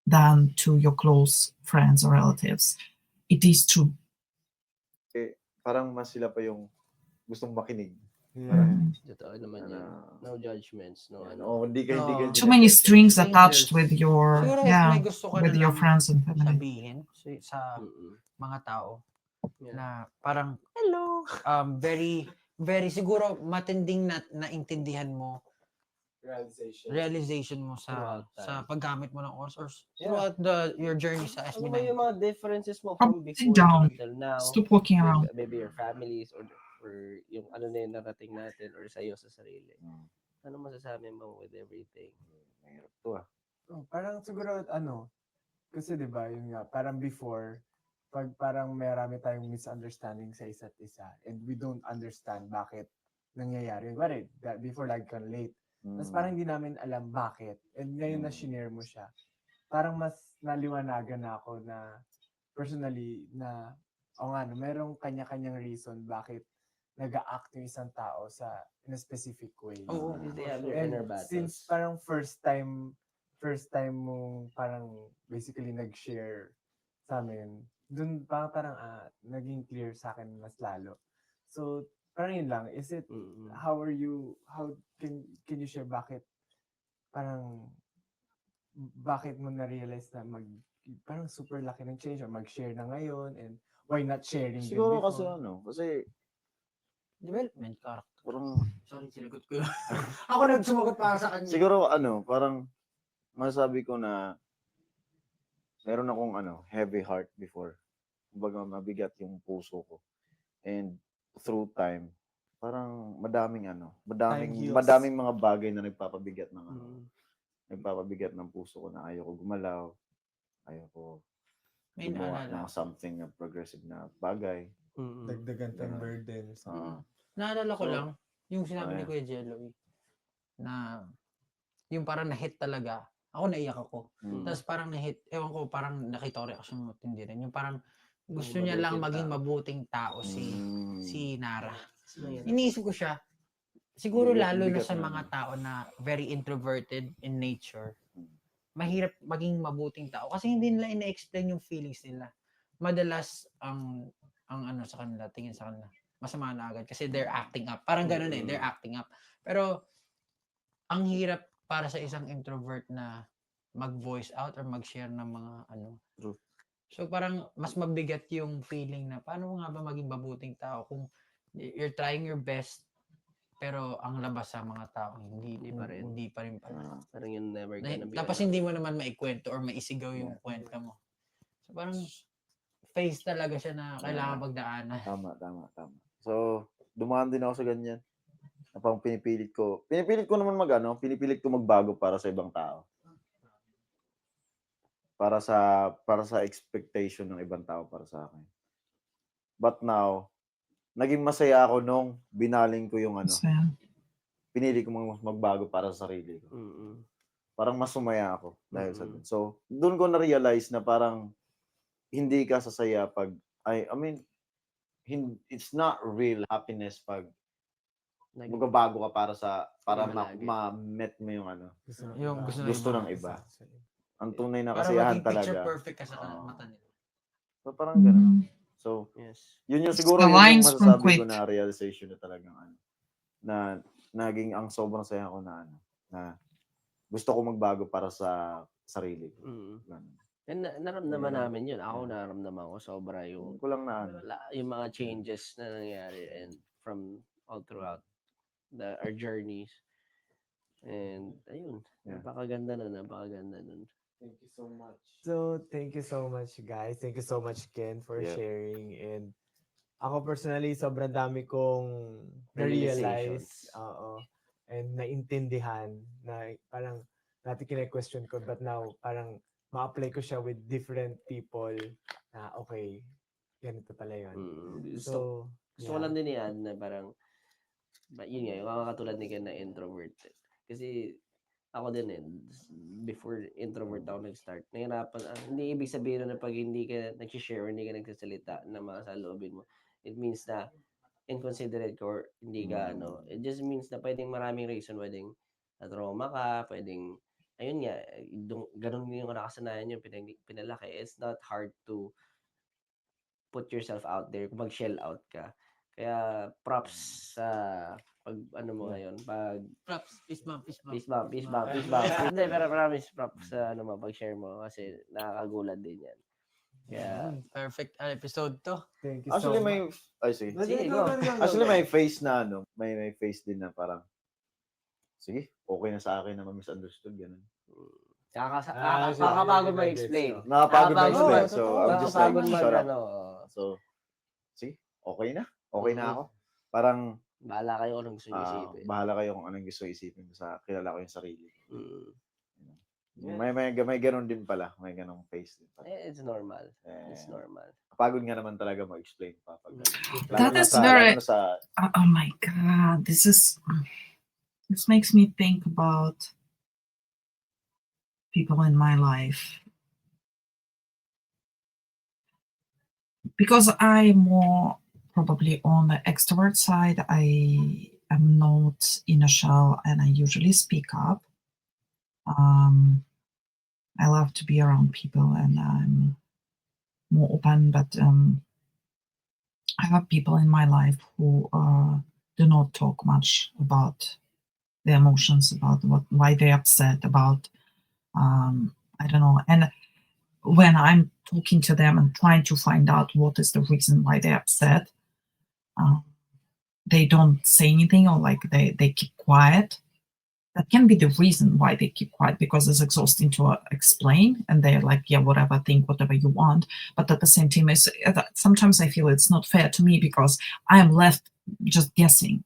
than to your close friends or relatives. It is true. Parang mas sila pa yung gustong makinig. Yeah. Totoo naman yun. Na, No judgments, no ano. hindi ka Oo. Too many strings Strangers. attached with your Siguro if may gusto ka with na your lang friends and family. sabihin sa Mm-mm. mga tao Yeah. na parang hello, very very siguro matinding na naintindihan mo realization mo sa Throughout time. paggamit mo ng oras or Yeah. throughout your journey sa Ano SB19. ba yung mga differences mo Come from sit before down. until now? Stop walking around. With maybe your families or yung ano na yung narating natin or sa'yo sa sarili. Ano masasabi mo with everything? Mahirap to Parang siguro kasi 'di ba yun nga parang before pag parang marami tayong misunderstanding sa isa't isa and we don't understand bakit nangyayari. Before lagi kang late. Tapos parang hindi namin alam bakit. And ngayon na shinare mo siya, parang mas naliwanagan na ako na personally na merong kanya-kanyang reason bakit nag-a-act yung isang tao in a specific way. Oo. They have their And inner battles. since parang first time mong parang basically nag-share sa amin, dun parang naging clear sa akin mas lalo. So, parang yun lang. Is it, how can you share bakit mo na-realize na parang super laki ng change or mag-share na ngayon and why not sharing din Siguro before? kasi Development character. parang Sorry, sinagot ko yun. Ako nagsumagot para sa kanya. siguro parang masasabi ko na meron akong heavy heart before. Kumbaga mabigat yung puso ko. And through time, parang madaming heals. madaming mga bagay na nagpapabigat ng puso ko na ayoko gumalaw. Ayoko May gumawa naalala. ng something na progressive na bagay. Dagdagan tayong burdens. Naalala ko So, lang, yung sinabi ni ayan. Kuya Jello, na yung parang na-hit talaga. Ako naiyak ako. Tapos parang na-hit, ewan ko, parang nakita ko reaction mo tindi rin. Yung parang gusto niya lang maging mabuting tao si Nara. Iniisip ko siya, siguro lalo na sa mga tao na very introverted in nature, mahirap maging mabuting tao kasi hindi nila ina-explain yung feelings nila. Madalas ang sa kanila, tingin sa kanila, masama na agad kasi they're acting up. Parang gano'n they're acting up. Pero ang hirap para sa isang introvert na mag-voice out or mag-share ng mga True. So parang mas mabigat yung feeling na paano mo nga ba maging mabuting tao kung you're trying your best pero ang labas sa mga tao hindi pa rin pala. Parang yun never gonna be. Tapos hindi mo naman maikwento or maisigaw yung kwento mo. So parang face talaga siya na kailangan pagdaanan. Tama. So, dumaan din ako sa ganyan. Na parang pinipilit ko naman pinipilit ko magbago para sa ibang tao. Para sa expectation ng ibang tao para sa akin. But now, naging masaya ako nung binaling ko yung So, yeah. pinili ko magbago para sa sarili ko. Parang mas sumaya ako dahil sa dun. So, doon ko na-realize na parang hindi ka sasaya pag it's not real happiness pag magbabago ka para ma-met mo yung Yung gusto ng iba. Ang tunay na para kasiyahan maging picture talaga. perfect ka sa mata nila. So, parang gano'n. So, Yes. yun yung It's siguro the yun yung lines from masasabi ko Quick. na realization na talagang na naging ang sobrang saya ko na gusto ko magbago para sa sarili ko. Ganun. And naramdaman namin yun. Ako naramdaman ko sobra yung Ko lang na yung mga changes na nangyari and from all throughout our journeys. And ayun, napakaganda nun. Thank you so much. So, thank you so much, guys. Thank you so much, Ken, for sharing. And ako personally, sobrang dami kong na-realize. And naintindihan na parang dati kine-question ko, but now parang ma-apply ko siya with different people na okay, ganito pala yun. So, gusto ko lang din yan na parang yun nga, yung mga katulad ni Ken na introvert. Kasi ako din eh, before introvert ako nag-start, nahirapan, hindi ibig sabihin na pag hindi ka nag-share, hindi ka nagsasalita ng mga saloobin mo, it means na inconsiderate ka or hindi ka it just means na pwedeng maraming reason, pwedeng na-trauma ka, pwedeng, ayun nga, ganun yung nakasanayan yung pinalaki. It's not hard to put yourself out there, mag-shell out ka. Kaya props sa pag ano mo ngayon, pag Props, peace bump, peace bump. peace bump, peace bump, peace bump. Hindi, pero promise props sa ano mo, pag-share mo kasi nakakagulat din yan. Kaya, Perfect episode to. Thank you Actually, so may... much. Ay, sige. Sige, go. Actually, may face na ano, may face din na parang, sige, okay na sa akin na ma-misunderstood, ganun. nakakapagod mag-explain. Nakapagod na explain, Oo, so totoo. I'm just like, Nakakapagod shut up. ano, So, sige, okay na na ako. Parang, bahala kayo kung anong gusto nyo isipin. bahala kayo kung anong gusto isipin ko sa kilala ko yung sarili. Mm. May ganun din pala, may ganung face din pala. It's normal. It's Eh, normal. Pagod nga naman talaga mag-explain pa. That is very- Lalo na sa, Oh my God, this makes me think about people in my life. Because I'm more probably on the extrovert side, I am not in a shell and I usually speak up. I love to be around people and I'm more open, but I have people in my life who do not talk much about their emotions, about why they're upset, about I don't know. And when I'm talking to them and trying to find out what is the reason why they're upset, they don't say anything or like they keep quiet. That can be the reason why they keep quiet, because it's exhausting to explain and they're like, yeah, whatever, think whatever you want. But at the same time, sometimes I feel it's not fair to me because I am left just guessing.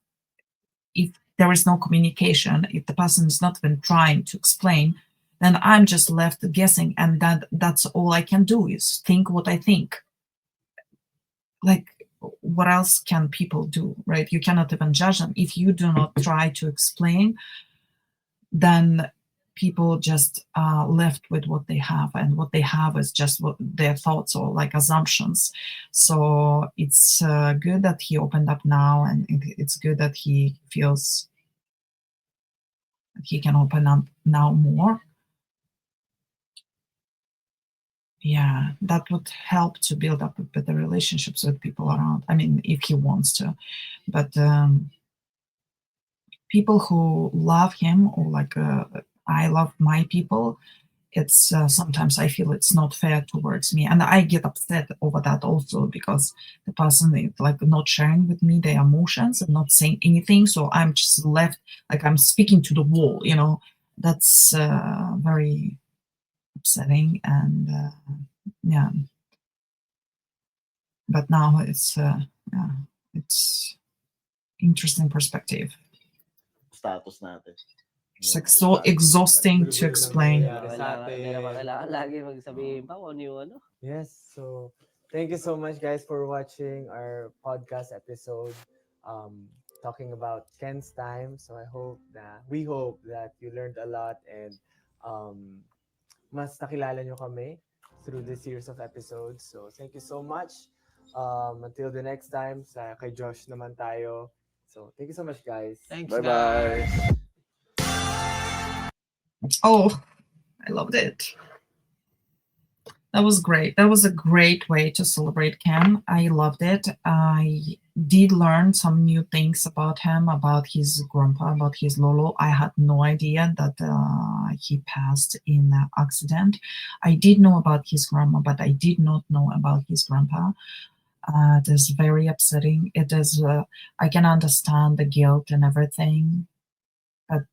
If there is no communication, if the person is not even trying to explain, then I'm just left guessing, and that's all I can do is think what I think. Like, what else can people do, right? You cannot even judge them. If you do not try to explain, then people just left with what they have, and what they have is just what their thoughts or like assumptions. So it's good that he opened up now, and it's good that he feels that he can open up now more. Yeah, that would help to build up better relationships with people around. I mean, if he wants to, but people who love him, or like I love my people, it's sometimes I feel it's not fair towards me, and I get upset over that also, because the person is like not sharing with me their emotions and not saying anything, so I'm just left like I'm speaking to the wall, you know. That's very upsetting, and yeah. But now it's interesting perspective. status natin. It's like so exhausting to explain. Hindi naman kailangan lagi magsabihin pa kung ano yung ano. Yes, so thank you so much guys for watching our podcast episode talking about Ken's time. So we hope that you learned a lot and mas nakilala nyo kami through this series of episodes. So thank you so much. Until the next time, kay Josh naman tayo. So thank you so much guys. Thanks, Bye-bye. guys. Oh, I loved it. That was great. That was a great way to celebrate Ken. I loved it. I did learn some new things about him, about his grandpa, about his Lolo. I had no idea that he passed in an accident. I did know about his grandma, but I did not know about his grandpa. It is very upsetting. It is. I can understand the guilt and everything, but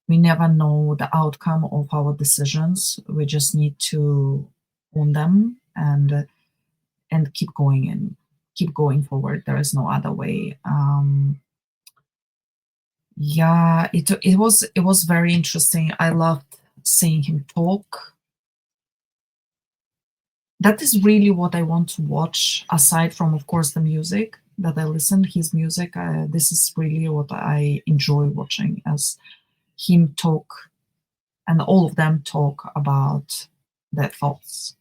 we never know the outcome of our decisions. We just need to own them and keep going and keep going forward. There is no other way. Yeah, it was very interesting. I loved seeing him talk. That is really what I want to watch, aside from, of course, the music that I listen, his music. This is really what I enjoy watching, as him talk and all of them talk about their thoughts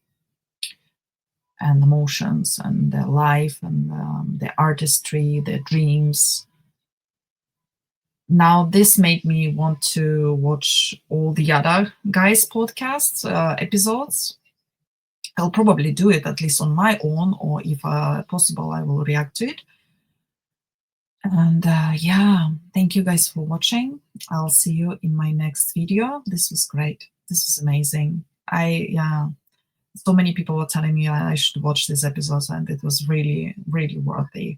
and emotions and their life and their artistry, their dreams. Now, this made me want to watch all the other guys' podcasts episodes. I'll probably do it at least on my own, or if possible, I will react to it. And yeah, thank you guys for watching. I'll see you in my next video. This was great. This was amazing. So many people were telling me I should watch this episode, and it was really, really worthy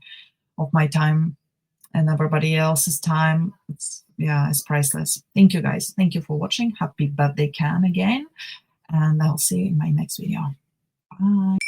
of my time and everybody else's time. It's priceless. Thank you guys. Thank you for watching. Happy birthday, Can, again. And I'll see you in my next video. Bye.